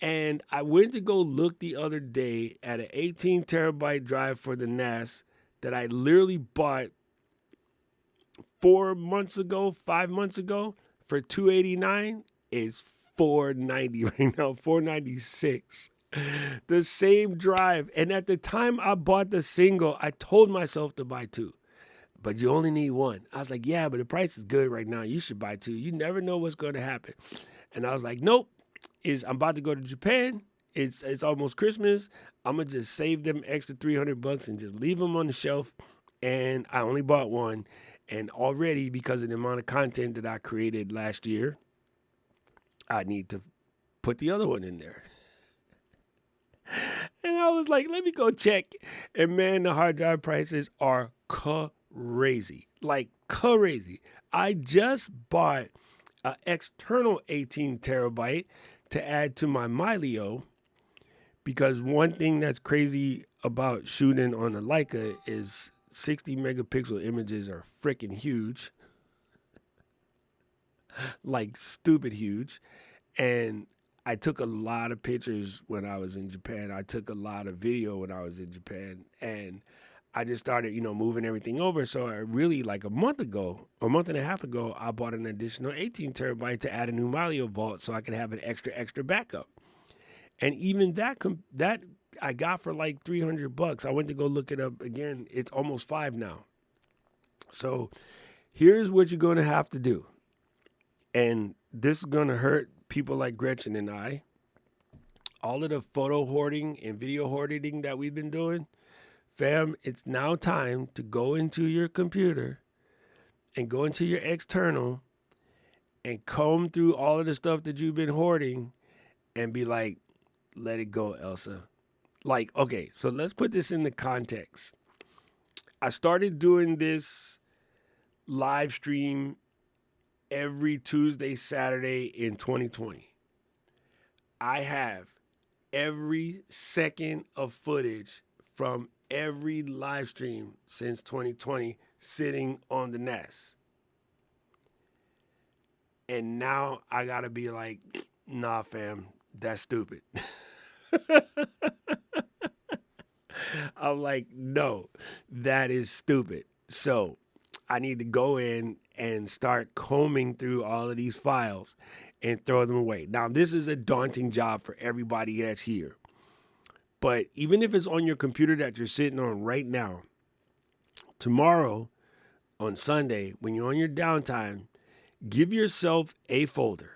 And I went to go look the other day at an 18 terabyte drive for the NAS that I literally bought 5 months ago for $289. It's $490 right now, $496. The same drive. And at the time I bought the single, I told myself to buy two, but you only need one. I was like, yeah, but the price is good right now. You should buy two. You never know what's going to happen. And I was like, nope. I'm about to go to Japan. It's almost Christmas. I'm gonna just save them extra $300 and just leave them on the shelf. And I only bought one. And already, because of the amount of content that I created last year, I need to put the other one in there. And I was like, let me go check. And man, the hard drive prices are crazy. Like crazy. I just bought an external 18 terabyte to add to my Mylio, because one thing that's crazy about shooting on a Leica is 60 megapixel images are freaking huge. Like stupid huge. And I took a lot of pictures when I was in Japan. I took a lot of video when I was in Japan. And I just started, moving everything over. So I really, like a month and a half ago, I bought an additional 18 terabyte to add a new Mylio vault so I could have an extra backup. And even that I got for like $300. I went to go look it up again. It's almost $5 now. So here's what you're going to have to do. And this is going to hurt people like Gretchen and I. All of the photo hoarding and video hoarding that we've been doing, fam, it's now time to go into your computer and go into your external and comb through all of the stuff that you've been hoarding and be like, let it go, Elsa. Like, okay, so let's put this in the context. I started doing this live stream every Tuesday, Saturday in 2020. I have every second of footage from every live stream since 2020 sitting on the NAS. And now I gotta be like, nah, fam, that's stupid. I'm like, no, that is stupid. So I need to go in and start combing through all of these files and throw them away. Now, this is a daunting job for everybody that's here. But even if it's on your computer that you're sitting on right now, tomorrow on Sunday, when you're on your downtime, give yourself a folder.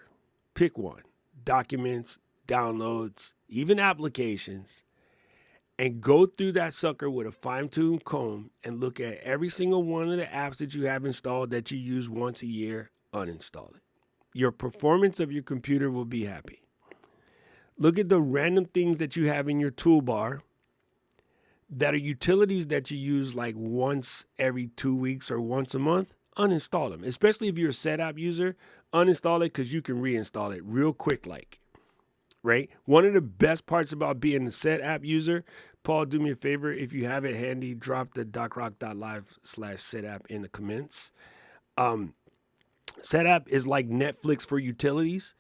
Pick one. Documents, downloads, even applications. And go through that sucker with a fine-tuned comb and look at every single one of the apps that you have installed that you use once a year, uninstall it. Your performance of your computer will be happy. Look at the random things that you have in your toolbar that are utilities that you use like once every 2 weeks or once a month. Uninstall them, especially if you're a SetApp user. Uninstall it because you can reinstall it real quick, like. Right? One of the best parts about being a SetApp user, Paul, do me a favor. If you have it handy, drop the docrock.live/SetApp in the comments. SetApp is like Netflix for utilities.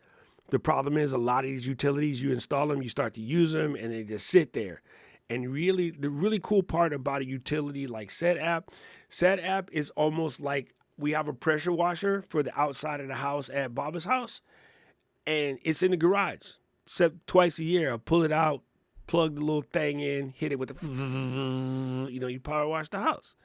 The problem is a lot of these utilities, you install them, you start to use them, and they just sit there. And really, the really cool part about a utility like SetApp is almost like we have a pressure washer for the outside of the house at Baba's house, and it's in the garage. Except twice a year, I'll pull it out, plug the little thing in, hit it with the, you power wash the house.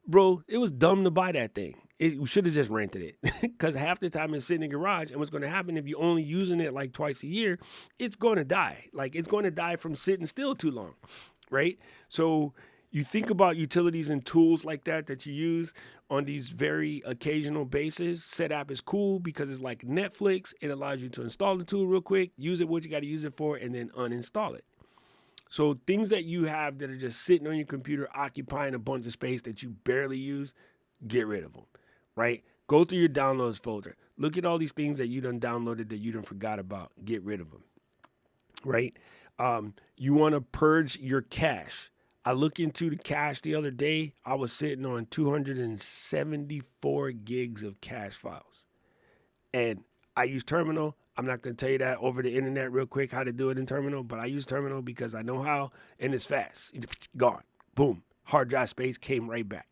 bro, it was dumb to buy that thing. We should have just rented it because half the time it's sitting in the garage. And what's going to happen if you're only using it like twice a year, it's going to die. Like it's going to die from sitting still too long, right? So you think about utilities and tools like that you use on these very occasional basis. Setapp is cool because it's like Netflix. It allows you to install the tool real quick, use it what you got to use it for, and then uninstall it. So things that you have that are just sitting on your computer occupying a bunch of space that you barely use, get rid of them, right? Go through your downloads folder. Look at all these things that you done downloaded that you done forgot about. Get rid of them, right? You want to purge your cache. I looked into the cache the other day. I was sitting on 274 gigs of cache files. And I use Terminal. I'm not going to tell you that over the internet real quick how to do it in Terminal, but I use Terminal because I know how, and it's fast. Gone. Boom. Hard drive space came right back.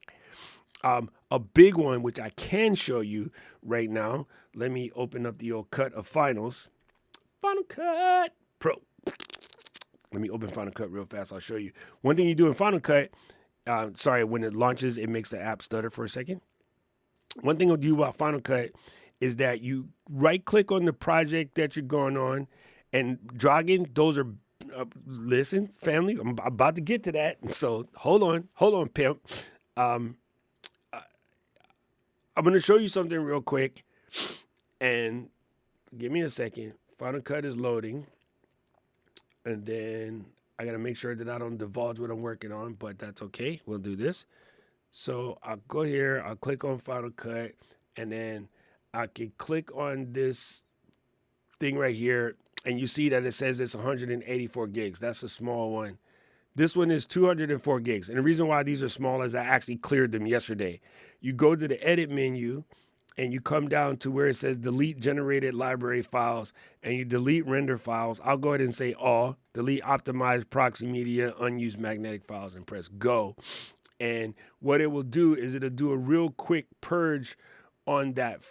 A big one, which I can show you right now. Let me open up the old cut of Finals. Final Cut Pro. Let me open Final Cut real fast. I'll show you. One thing you do in Final Cut, when it launches, it makes the app stutter for a second. One thing I'll do about Final Cut is that you right click on the project that you're going on and drag in. Those are, listen, family, I'm about to get to that. So hold on, pimp. I'm going to show you something real quick and give me a second. Final Cut is loading. And then I got to make sure that I don't divulge what I'm working on, but that's okay. We'll do this. So I'll go here, I'll click on Final Cut, and then I can click on this thing right here, and you see that it says it's 184 gigs. That's a small one. This one is 204 gigs. And the reason why these are small is I actually cleared them yesterday. You go to the edit menu, and you come down to where it says delete generated library files, and you delete render files. I'll go ahead and say all, delete optimized proxy media, unused magnetic files, and press go. And what it will do is it'll do a real quick purge on that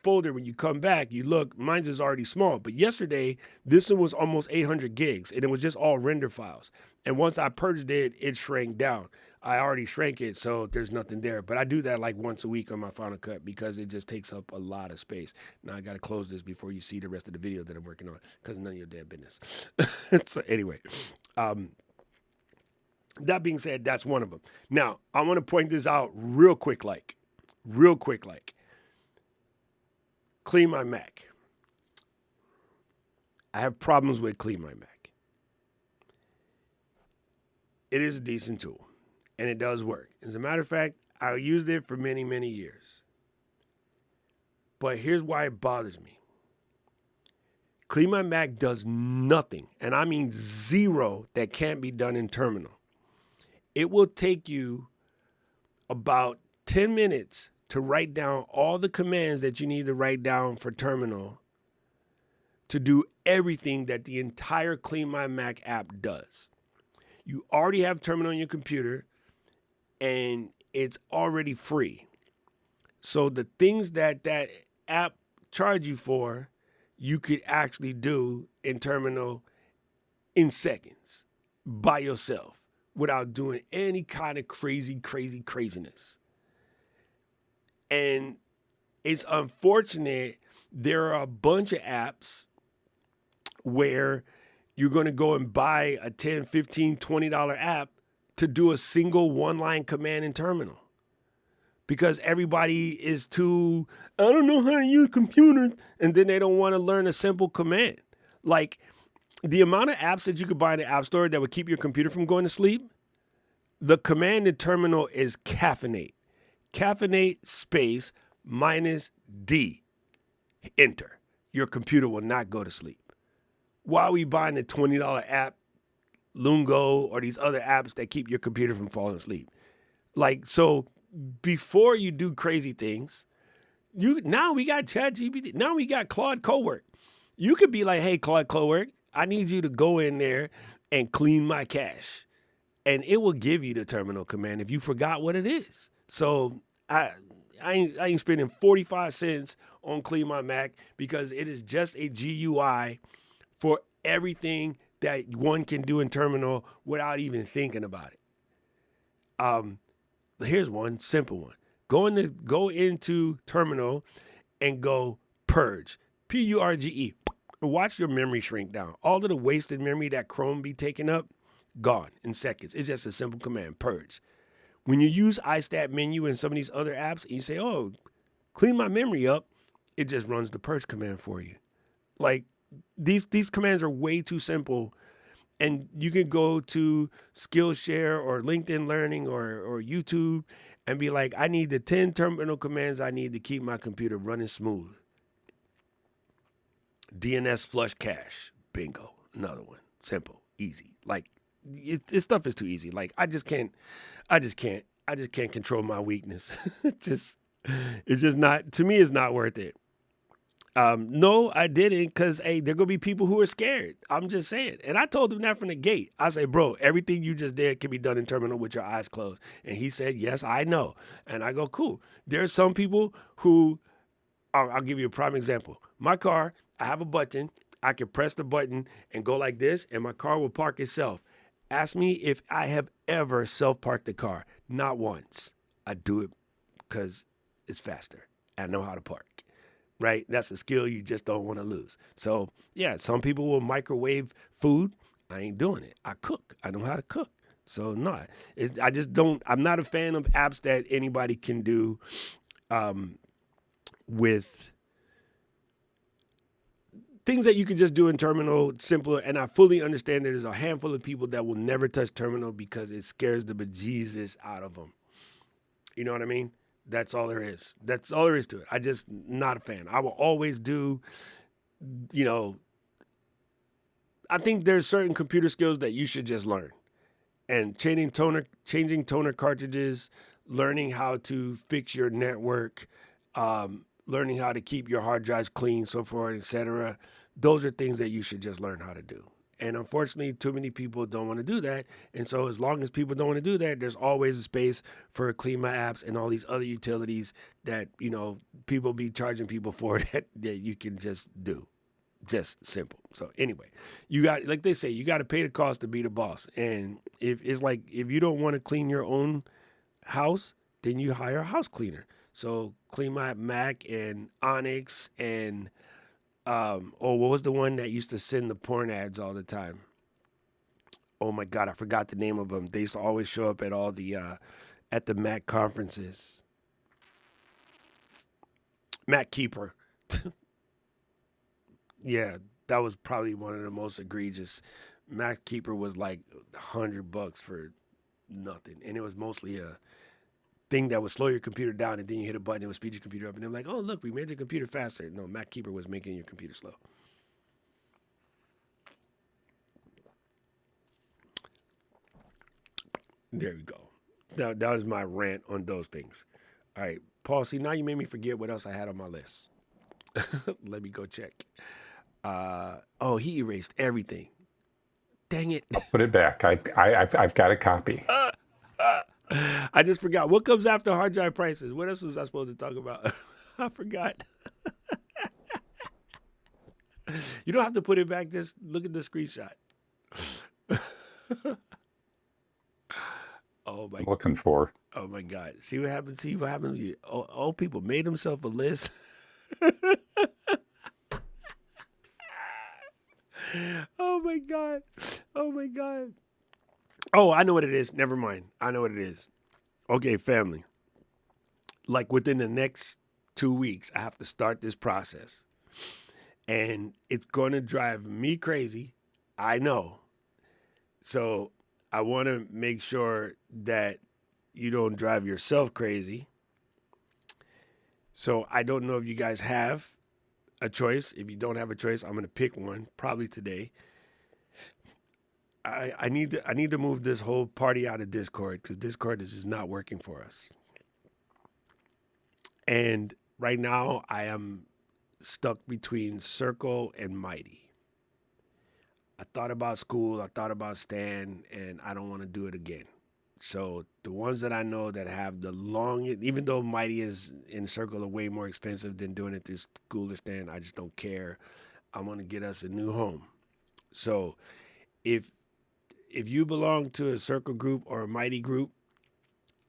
folder. When you come back, you look, mine's is already small, but yesterday this one was almost 800 gigs and it was just all render files. And once I purged it, it shrank down. I already shrank it, so there's nothing there. But I do that like once a week on my Final Cut because it just takes up a lot of space. Now I got to close this before you see the rest of the video that I'm working on because none of your damn business. So anyway, that being said, that's one of them. Now, I want to point this out real quick. Clean My Mac. I have problems with Clean My Mac. It is a decent tool, and it does work. As a matter of fact, I used it for many, many years. But here's why it bothers me. Clean My Mac does nothing, and I mean zero, that can't be done in Terminal. It will take you about 10 minutes to write down all the commands that you need to write down for Terminal to do everything that the entire Clean My Mac app does. You already have Terminal on your computer, and it's already free. So the things that app charge you for, you could actually do in Terminal in seconds by yourself without doing any kind of craziness. And it's unfortunate there are a bunch of apps where you're going to go and buy a $10, $15, $20 app to do a single one-line command in Terminal. Because everybody is too, I don't know how to use computers, and then they don't want to learn a simple command. Like, the amount of apps that you could buy in the App Store that would keep your computer from going to sleep, the command in Terminal is caffeinate. Caffeinate space -D. Enter. Your computer will not go to sleep. Why are we buying the $20 app, Lungo, or these other apps that keep your computer from falling asleep? Like, so before you do crazy things, now we got ChatGPT. Now we got Claude Cowork. You could be like, hey, Claude Cowork, I need you to go in there and clean my cache. And it will give you the Terminal command if you forgot what it is. So I ain't spending 45 cents on Clean My Mac because it is just a GUI for everything that one can do in Terminal without even thinking about it. Here's one simple one. Go into terminal and go purge. Purge. Watch your memory shrink down. All of the wasted memory that Chrome be taking up, gone in seconds. It's just a simple command, purge. When you use iStat menu and some of these other apps and you say, oh, clean my memory up, it just runs the purge command for you. Like these commands are way too simple. And you can go to Skillshare or LinkedIn Learning or YouTube and be like, I need the 10 terminal commands I need to keep my computer running smooth. DNS flush cache. Bingo. Another one. Simple. Easy. Like this stuff is too easy. Like I just can't control my weakness. It's just not, to me, it's not worth it. No, I didn't, because, hey, there going to be people who are scared. I'm just saying. And I told him that from the gate. I say, bro, everything you just did can be done in terminal with your eyes closed. And he said, yes, I know. And I go, cool. There's some people who, I'll give you a prime example. My car, I have a button. I can press the button and go like this, and my car will park itself. Ask me if I have ever self-parked the car. Not once. I do it because it's faster. I know how to park. Right? That's a skill you just don't want to lose. So, yeah, some people will microwave food. I ain't doing it. I cook. I know how to cook. So, no, I just don't. I'm not a fan of apps that anybody can do with things that you can just do in terminal, simpler. And I fully understand that there's a handful of people that will never touch terminal because it scares the bejesus out of them. You know what I mean? That's all there is. That's all there is to it. I just not a fan. I will always do, I think there's certain computer skills that you should just learn. And changing toner cartridges, learning how to fix your network, learning how to keep your hard drives clean, so forth, etc. Those are things that you should just learn how to do. And unfortunately, too many people don't want to do that. And so as long as people don't want to do that, there's always a space for Clean My Apps and all these other utilities that, people be charging people for that you can just do. Just simple. So anyway, you got, like they say, you got to pay the cost to be the boss. And if you don't want to clean your own house, then you hire a house cleaner. So Clean My Mac and Onyx and what was the one that used to send the porn ads all the time? Oh my God, I forgot the name of them. They used to always show up at all the at the Mac conferences. Mac Keeper. Yeah, that was probably one of the most egregious. Mac Keeper was like $100 for nothing, and it was mostly a thing that would slow your computer down, and then you hit a button, it would speed your computer up, and they're like, "Oh, look, we made your computer faster." No, Mac Keeper was making your computer slow. There we go. That was my rant on those things. All right, Paul. See, now you made me forget what else I had on my list. Let me go check. He erased everything. Dang it. I'll put it back. I've got a copy. I just forgot. What comes after hard drive prices? What else was I supposed to talk about? I forgot. You don't have to put it back. Just look at the screenshot. Oh my! I'm looking for. Oh my God! See what happens. See what happens. Old people made themselves a list. Oh my God! Oh my God! Oh, I know what it is. Never mind. I know what it is. Okay, family. Like within the next 2 weeks, I have to start this process. And it's going to drive me crazy. I know. So I want to make sure that you don't drive yourself crazy. So I don't know if you guys have a choice. If you don't have a choice, I'm going to pick one, probably today. I need to move this whole party out of Discord because Discord is just not working for us. And right now I am stuck between Circle and Mighty. I thought about school, I thought about Stan, and I don't want to do it again. So the ones that I know that have the longest, even though Mighty is in Circle are way more expensive than doing it through school or Stan, I just don't care. I want to get us a new home. So if you belong to a Circle group or a Mighty group,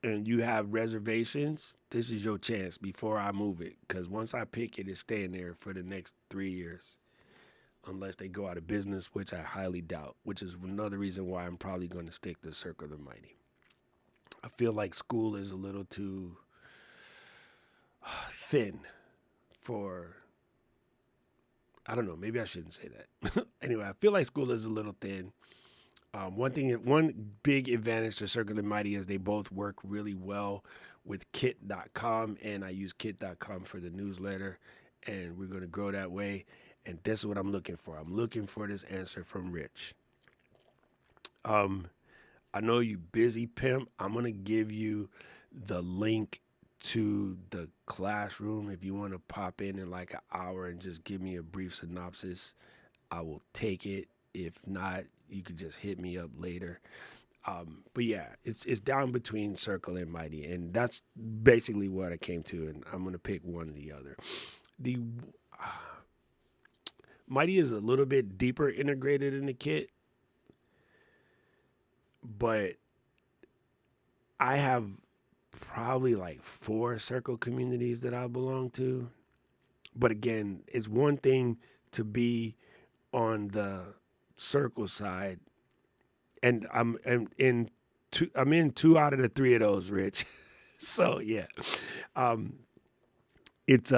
and you have reservations, this is your chance before I move it. Because once I pick it, it's staying there for the next 3 years. Unless they go out of business, which I highly doubt, which is another reason why I'm probably going to stick to Circle of the Mighty. I feel like school is a little too thin for, I don't know, maybe I shouldn't say that. Anyway, I feel like school is a little thin. One big advantage to Circle of the Mighty is they both work really well with kit.com, and I use kit.com for the newsletter, and we're going to grow that way. And this is what I'm looking for. I'm looking for this answer from Rich. I know you busy, pimp. I'm going to give you the link to the classroom if you want to pop in like an hour and just give me a brief synopsis. I will take it. If not, you could just hit me up later. But yeah, it's down between Circle and Mighty, and that's basically what I came to, and I'm going to pick one or the other. The Mighty is a little bit deeper integrated in the kit, but I have probably like 4 Circle communities that I belong to. But again, it's one thing to be on the Circle side, and I'm in 2 out of the 3 of those, Rich. So yeah, it's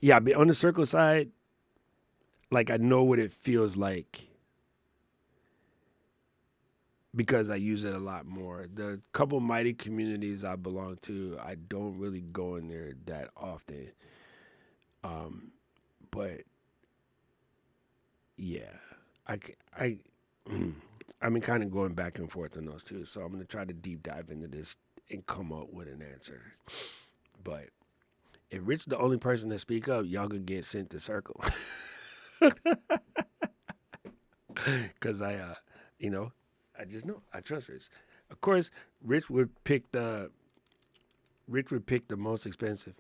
yeah, but on the Circle side, like I know what it feels like because I use it a lot more. The couple Mighty communities I belong to, I don't really go in there that often. But yeah, I I've been kind of going back and forth on those two, so I'm gonna try to deep dive into this and come up with an answer. But if Rich the only person to speak up, y'all could get sent to Circle. Cause I just know I trust Rich. Of course, Rich would pick the most expensive.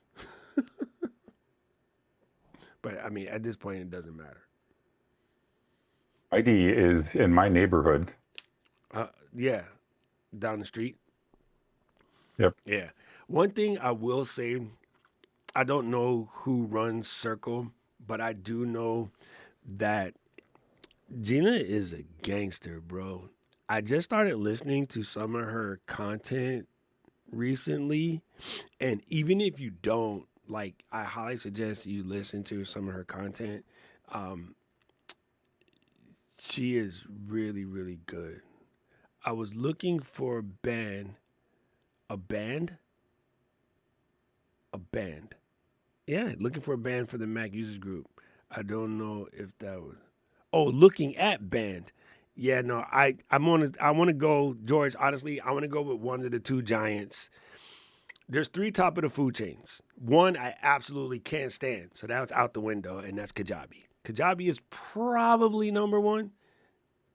But I mean, at this point, it doesn't matter. Mighty is in my neighborhood. Yeah, down the street. Yep. Yeah. One thing I will say, I don't know who runs Circle, but I do know that Gina is a gangster, bro. I just started listening to some of her content recently, and even if you don't, like, I highly suggest you listen to some of her content. She is really, really good. I was looking for a band, a band. Yeah, looking for a band for the Mac users group. I don't know if that was. Oh, looking at band. Yeah, no, I want to go, George. Honestly, I want to go with one of the 2 giants. There's 3 top of the food chains. One I absolutely can't stand, so that's out the window, and that's Kajabi. Kajabi is probably number 1,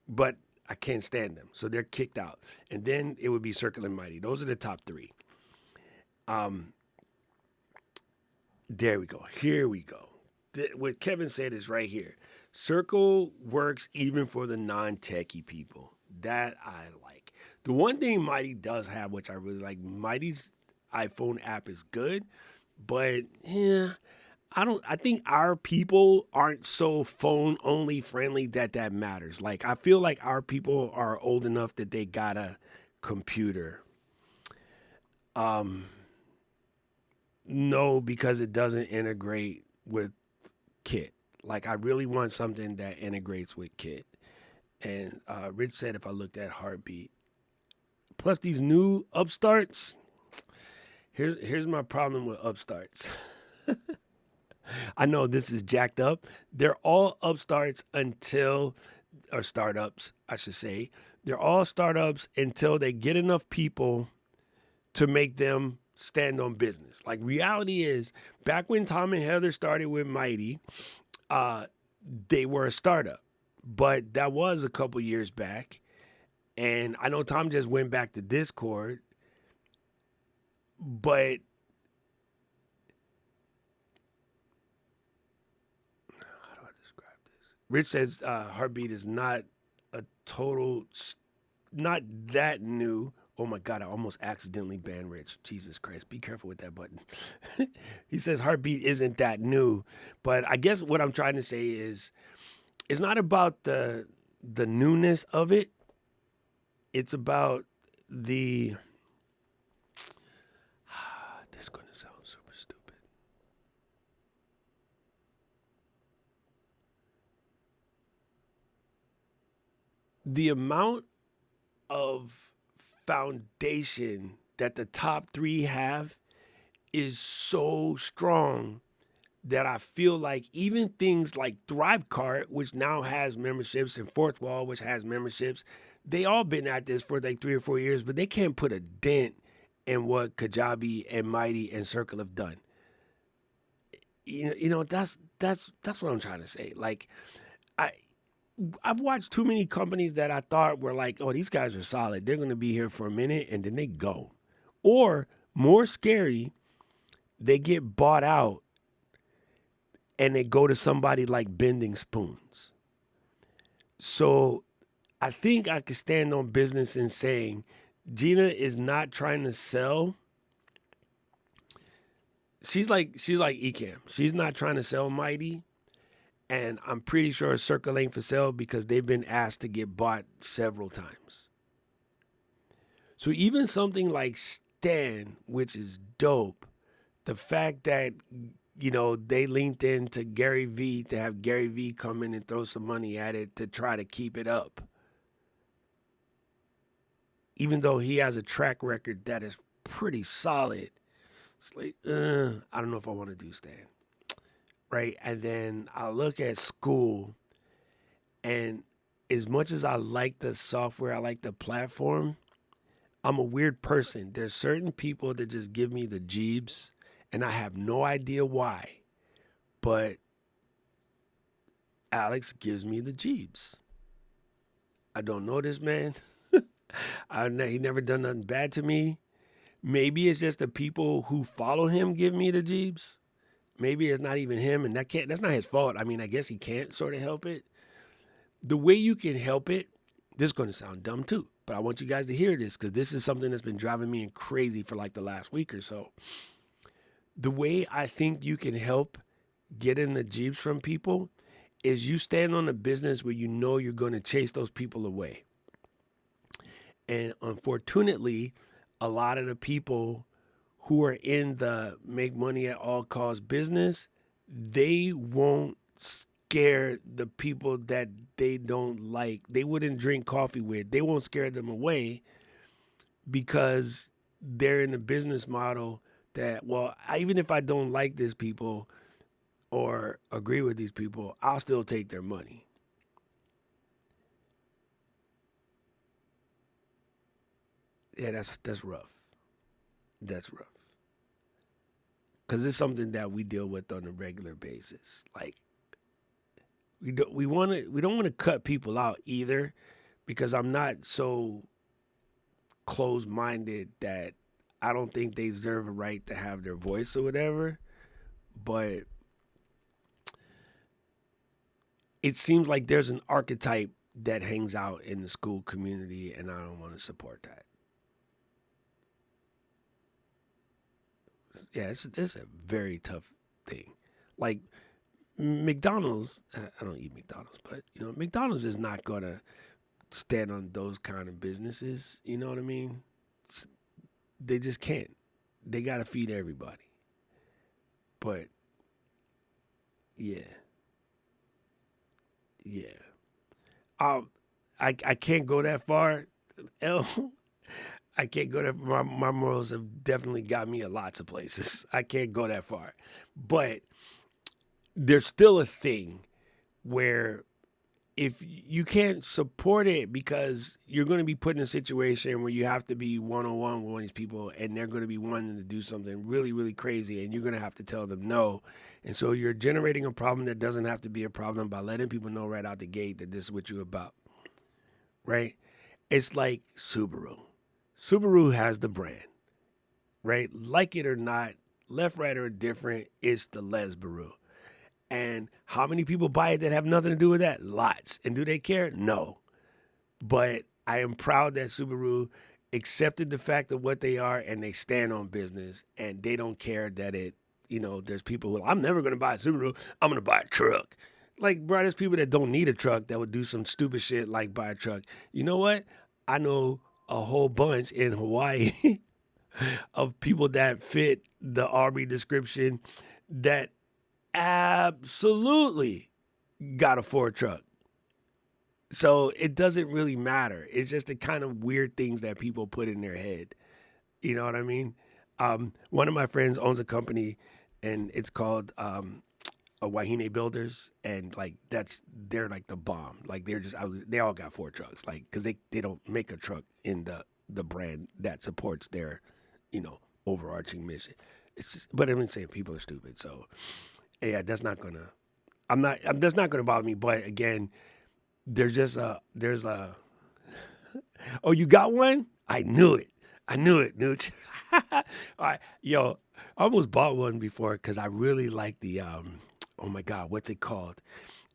but I can't stand them, so they're kicked out. And then it would be Circle and Mighty. Those are the top 3. There we go. Here we go. What Kevin said is right here. Circle works even for the non-techie people. That I like. The one thing Mighty does have, which I really like, Mighty's iPhone app is good, but yeah, I think our people aren't so phone only friendly that matters. Like I feel like our people are old enough that they got a computer. No, because it doesn't integrate with Kit. Like I really want something that integrates with Kit. And Rich said if I looked at Heartbeat. Plus these new upstarts. Here's my problem with upstarts. I know this is jacked up. They're all upstarts or startups, I should say. They're all startups until they get enough people to make them stand on business. Like reality is, back when Tom and Heather started with Mighty, they were a startup, but that was a couple years back. And I know Tom just went back to Discord, but how do I describe this? Rich says Heartbeat is not a total, not that new Oh my God, I almost accidentally banned Rich. Jesus Christ, be careful with that button. He says heartbeat isn't that new. But I guess what I'm trying to say is it's not about the newness of it. It's about the this is gonna sound super stupid. The amount of foundation that the top three have is so strong that I feel like even things like Thrivecart, which now has memberships, and Fourth Wall, which has memberships, they all been at this for like 3 or 4 years, but they can't put a dent in what Kajabi and Mighty and Circle have done. You know that's what I'm trying to say. Like I've watched too many companies that I thought were like, oh, these guys are solid. They're going to be here for a minute and then they go. Or more scary, they get bought out and they go to somebody like Bending Spoons. So I think I could stand on business in saying Gina is not trying to sell. She's like Ecamm. She's not trying to sell Mighty. And I'm pretty sure Circle ain't for sale because they've been asked to get bought several times. So even something like Stan, which is dope, the fact that, you know, they linked into Gary Vee to have Gary Vee come in and throw some money at it to try to keep it up. Even though he has a track record that is pretty solid, it's like, I don't know if I want to do Stan. Right? And then I look at school, and as much as I like the software, I like the platform, I'm a weird person. There's certain people that just give me the jeebs, and I have no idea why. But Alex gives me the jeebs. I don't know this man. He never done nothing bad to me. Maybe it's just the people who follow him give me the jeebs. Maybe it's not even him, and that's not his fault. I mean, I guess he can't sort of help it. The way you can help it, this is going to sound dumb too, but I want you guys to hear this because this is something that's been driving me crazy for like the last week or so. The way I think you can help get in the jeeps from people is you stand on a business where you know you're going to chase those people away. And unfortunately, a lot of the people who are in the make money at all costs business, they won't scare the people that they don't like. They wouldn't drink coffee with. They won't scare them away because they're in a business model that, well, even if I don't like these people or agree with these people, I'll still take their money. Yeah, that's rough. That's rough. Because it's something that we deal with on a regular basis. Like, we don't want to cut people out either, because I'm not so closed-minded that I don't think they deserve a right to have their voice or whatever. But it seems like there's an archetype that hangs out in the school community, and I don't want to support that. Yeah, it's a very tough thing. Like McDonald's, I don't eat McDonald's, but you know, McDonald's is not gonna stand on those kind of businesses. You know what I mean? They just can't. They gotta feed everybody. But yeah. I can't go that far. I can't go that far. My morals have definitely got me at lots of places. I can't go that far. But there's still a thing where if you can't support it because you're going to be put in a situation where you have to be one-on-one with one of these people and they're going to be wanting to do something really, really crazy and you're going to have to tell them no. And so you're generating a problem that doesn't have to be a problem by letting people know right out the gate that this is what you're about, right? It's like Subaru. Subaru has the brand, right? Like it or not, left, right, or different, it's the Lesbaru. And how many people buy it that have nothing to do with that? Lots. And do they care? No. But I am proud that Subaru accepted the fact of what they are, and they stand on business, and they don't care that it, there's people who, I'm never going to buy a Subaru, I'm going to buy a truck. Like, bro, there's people that don't need a truck that would do some stupid shit like buy a truck. You know what? I know a whole bunch in Hawaii of people that fit the Army description that absolutely got a Ford truck. So it doesn't really matter. It's just the kind of weird things that people put in their head. You know what I mean? One of my friends owns a company, and it's called Wahine Builders, and like they're like the bomb. Like they all got Ford trucks, like because they don't make a truck in the brand that supports their overarching mission. It's just, but I'm saying people are stupid. So yeah, that's not gonna bother me. But again, there's a oh, you got one? I knew it, Nooch. All right, yo, I almost bought one before because I really like the oh my God, what's it called?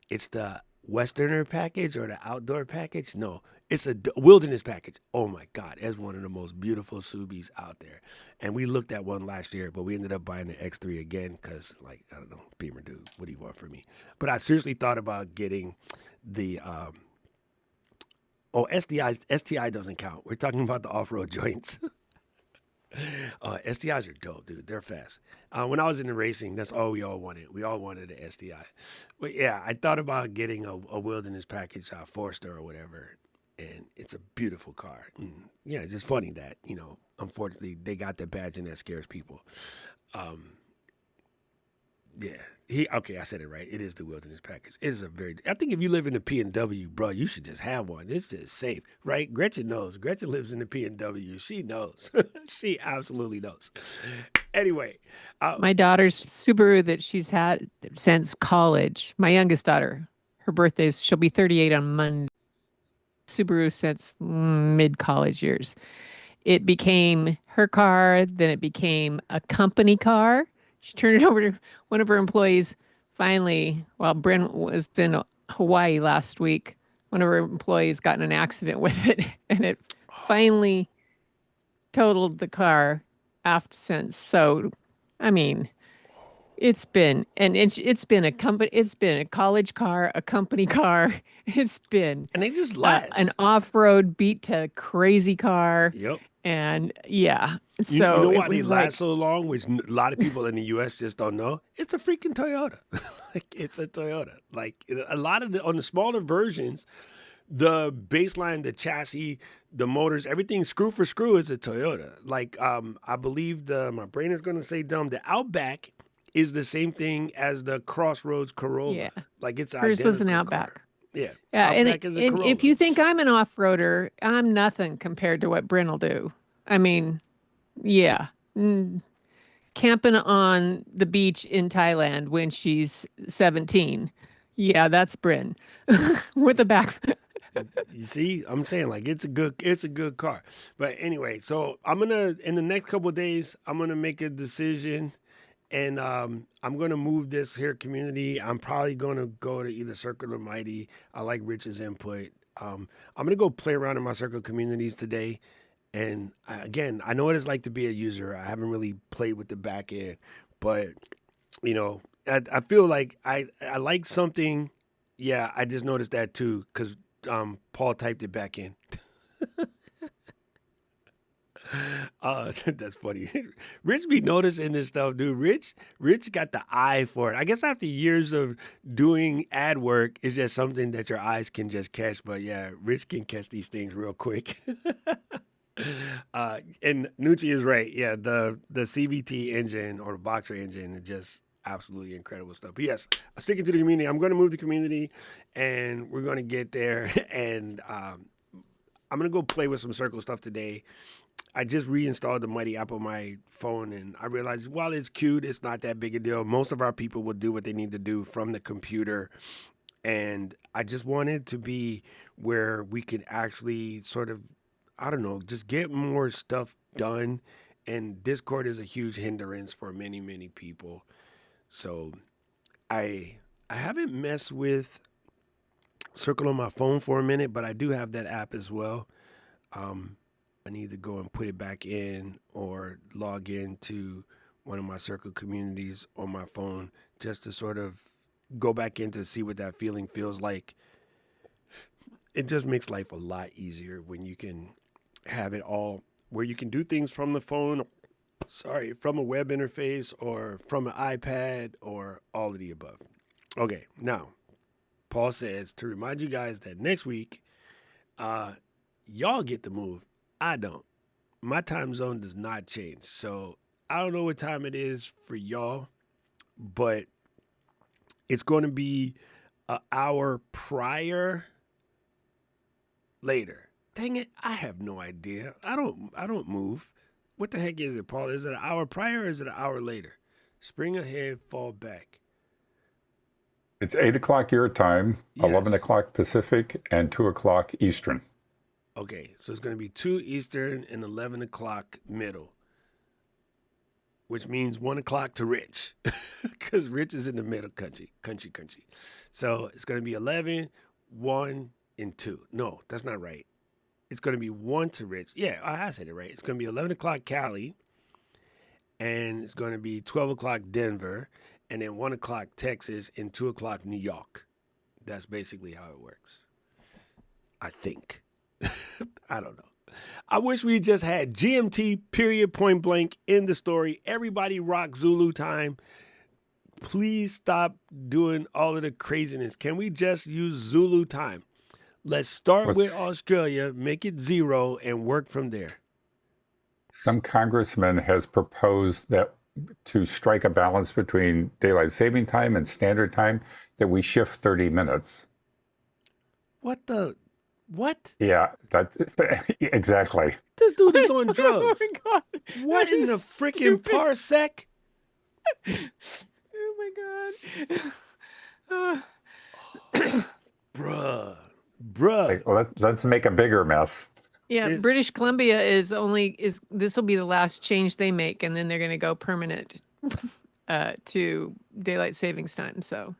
It's the Westerner package or the outdoor package? No, it's a wilderness package. Oh my God, it's one of the most beautiful Subis out there. And we looked at one last year, but we ended up buying the X3 again because, like, I don't know, Beamer dude, what do you want from me? But I seriously thought about getting the STI doesn't count. We're talking about the off-road joints. STIs are dope, dude. They're fast. When I was in the racing, that's all we all wanted. We all wanted an STI. But yeah, I thought about getting a wilderness package, Forester or whatever, and it's a beautiful car. Yeah, it's just funny that, unfortunately, they got that badge and that scares people. Yeah. Okay, I said it right. It is the wilderness package. It is I think if you live in the PNW, bro, you should just have one. It's just safe, right? Gretchen knows. Gretchen lives in the PNW. She knows. She absolutely knows. Anyway. My daughter's Subaru that she's had since college, my youngest daughter, she'll be 38 on Monday. Subaru since mid-college years. It became her car, then it became a company car. She turned it over to one of her employees. Finally, while Bryn was in Hawaii last week, one of her employees got in an accident with it, and it finally totaled the car after since. So, I mean, it's been a college car, a company car. It's been and they just last. An off-road beat to crazy car. Yep. And yeah, so you know why it they was last so long, which a lot of people in the U.S. just don't know? It's a freaking Toyota. Like, it's a Toyota. Like, a lot of on the smaller versions, the baseline, the chassis, the motors, everything screw for screw is a Toyota. Like, I believe my brain is going to say dumb. The Outback is the same thing as the Crossroads Corolla. Yeah. Like, it's hers was an identical Outback. car. Yeah. Yeah, Outback and is a Corolla. if you think I'm an off-roader, I'm nothing compared to what Bryn will do. I mean, yeah. Camping on the beach in Thailand when she's 17. Yeah, that's Bryn with a back. You see, I'm saying, like, it's a good car. But anyway, so in the next couple of days, I'm gonna make a decision, and I'm gonna move this here community. I'm probably gonna go to either Circle or Mighty. I like Rich's input. I'm gonna go play around in my Circle communities today. And again, I know what it's like to be a user. I haven't really played with the back end, but I feel like I like something. Yeah, I just noticed that too because Paul typed it back in. That's funny. Rich be noticing this stuff, dude. Rich got the eye for it. I guess after years of doing ad work, it's just something that your eyes can just catch. But yeah, Rich can catch these things real quick. And Nucci is right. Yeah, the CVT engine or the Boxer engine is just absolutely incredible stuff. But yes, sticking to the community. I'm going to move the community, and we're going to get there. And I'm going to go play with some Circle stuff today. I just reinstalled the Mighty app on my phone, and I realized while it's cute, it's not that big a deal. Most of our people will do what they need to do from the computer. And I just wanted to be where we could actually sort of, I don't know, just get more stuff done. And Discord is a huge hindrance for many, many people. So I haven't messed with Circle on my phone for a minute, but I do have that app as well. I need to go and put it back in or log into one of my circle communities on my phone just to sort of go back in to see what that feeling feels like. It just makes life a lot easier when you can have it all where you can do things from the phone, from a web interface or from an iPad or all of the above. Okay, now, Paul says to remind you guys that next week, y'all get to move. I don't. My time zone does not change. So I don't know what time it is for y'all, but it's going to be an hour prior later. Dang it, I have no idea. I don't move. What the heck is it, Paul? Is it an hour prior or is it an hour later? Spring ahead, fall back. It's 8 o'clock your time, Yes. 11 o'clock Pacific, and 2 o'clock Eastern. Okay, so it's going to be 2 Eastern and 11 o'clock middle, which means 1 o'clock to Rich, because Rich is in the middle country. So it's going to be 11, 1, and 2. No, that's not right. It's going to be 1 to Rich. Yeah, I said it right. It's going to be 11 o'clock Cali, and it's going to be 12 o'clock Denver, and then 1 o'clock Texas, and 2 o'clock New York. That's basically how it works, I think. I don't know. I wish we just had GMT, period, point blank, in the story. Everybody rock Zulu time. Please stop doing all of the craziness. Can we just use Zulu time? Let's start with Australia, make it 0, and work from there. Some congressman has proposed that to strike a balance between daylight saving time and standard time, that we shift 30 minutes. What? Yeah, that's exactly. This dude is on drugs. Oh my God. What That in the is freaking stupid. parsec? Oh my God. Bruh. Like, let's make a bigger mess. Yeah, British Columbia is this will be the last change they make, and then they're going to go permanent to daylight savings time. So,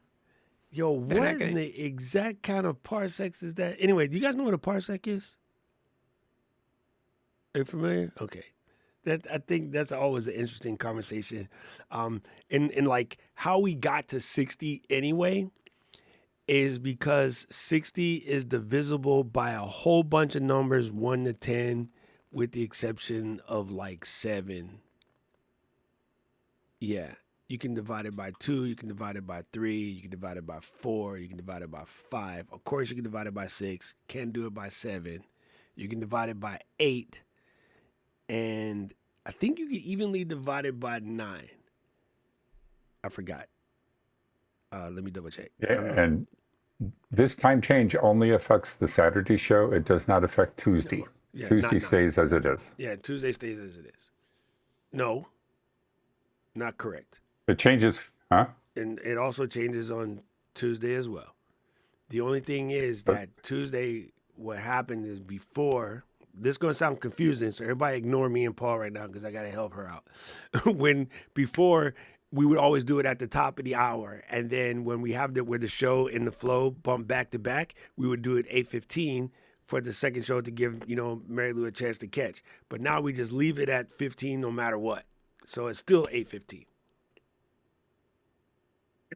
Yo, what in the exact kind of parsecs is that? Anyway, do you guys know what a parsec is? Are you familiar? Okay. I think that's always an interesting conversation. In like how we got to 60 anyway is because 60 is divisible by a whole bunch of numbers, 1 to 10, with the exception of like 7. Yeah. You can divide it by 2, you can divide it by 3, you can divide it by 4, you can divide it by 5. Of course, you can divide it by 6, can't do it by 7. You can divide it by 8, and I think you can evenly divide it by 9. I forgot. Let me double check. Yeah, and this time change only affects the Saturday show. It does not affect Tuesday. Yeah, Tuesday stays as it is. Yeah, Tuesday stays as it is. No, not correct. It changes, huh? And it also changes on Tuesday as well. The only thing is that Tuesday, what happened is before, this is going to sound confusing, so everybody ignore me and Paul right now because I got to help her out. Before, we would always do it at the top of the hour. And then when we have where the show and the flow bump back to back, we would do it 8:15 for the second show to give, Mary Lou a chance to catch. But now we just leave it at 15 no matter what. So it's still 8:15.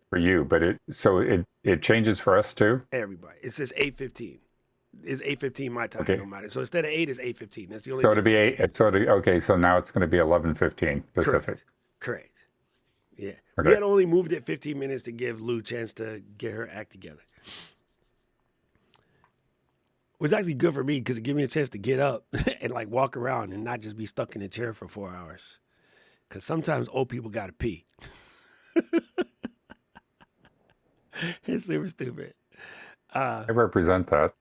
For you, but it changes for us too? Everybody. It says 8:15. It's 8:15 my time, Okay. no matter. So instead of 8, it's 8:15. That's the only So it'll be difference. 8, okay, so now it's going to be 11:15 Pacific. Correct. Yeah. Okay. We had only moved it 15 minutes to give Lou a chance to get her act together. It was actually good for me because it gave me a chance to get up and like walk around and not just be stuck in a chair for 4 hours. Because sometimes old people got to pee. It's super stupid. I represent that.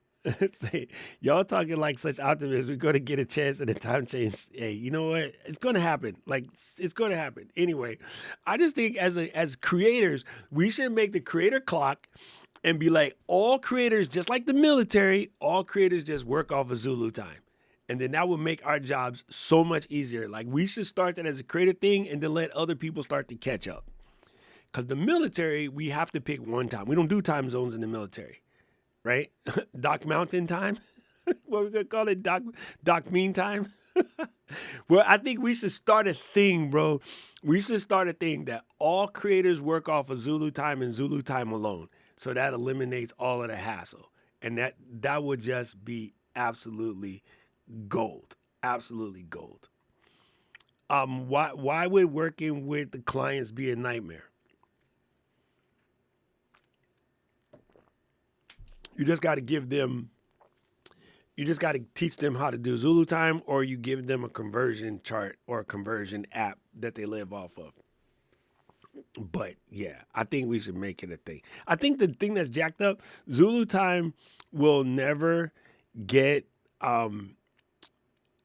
Y'all talking like such optimists. We're going to get a chance at a time change. Hey, you know what? It's going to happen. Like, it's going to happen. Anyway, I just think as creators, we should make the creator clock and be like, all creators, just like the military, all creators just work off of Zulu time. And then that would make our jobs so much easier. Like, we should start that as a creator thing and then let other people start to catch up. Because the military, we have to pick one time. We don't do time zones in the military. Right? Doc Mountain time? What are we going to call it? Doc Mean time? Well, I think we should start a thing, bro. We should start a thing that all creators work off of Zulu time and Zulu time alone. So that eliminates all of the hassle. And that would just be absolutely gold. Absolutely gold. Why would working with the clients be a nightmare? You just got to teach them how to do Zulu time, or you give them a conversion chart or a conversion app that they live off of. But yeah, I think we should make it a thing. I think the thing that's jacked up, Zulu time will never get I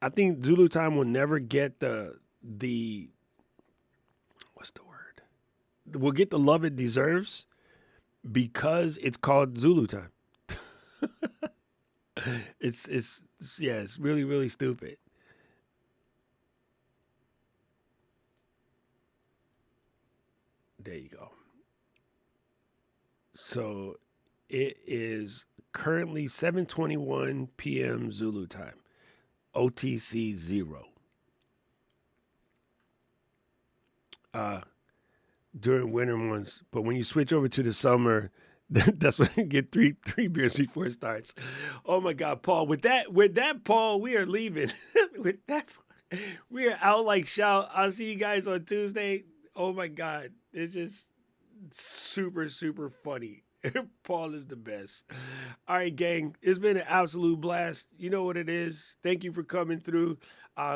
think Zulu time will never get the what's the word? Will get the love it deserves because it's called Zulu time. It's really, really stupid. There you go. So it is currently 7:21 p.m. Zulu time. OTC 0. During winter months, but when you switch over to the summer, that's when you get three beers before it starts. Oh my God, Paul! With that, Paul, we are leaving. With that, we are out like shout. I'll see you guys on Tuesday. Oh my God, it's just super, super funny. Paul is the best. All right, gang, it's been an absolute blast. You know what it is. Thank you for coming through.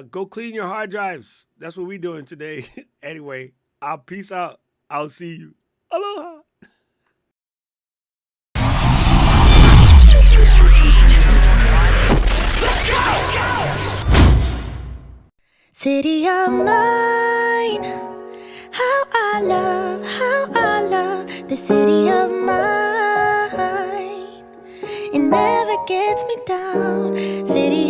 Go clean your hard drives. That's what we're doing today. Anyway, I'll peace out. I'll see you. Aloha. City of mine, how I love the city of mine. It never gets me down. City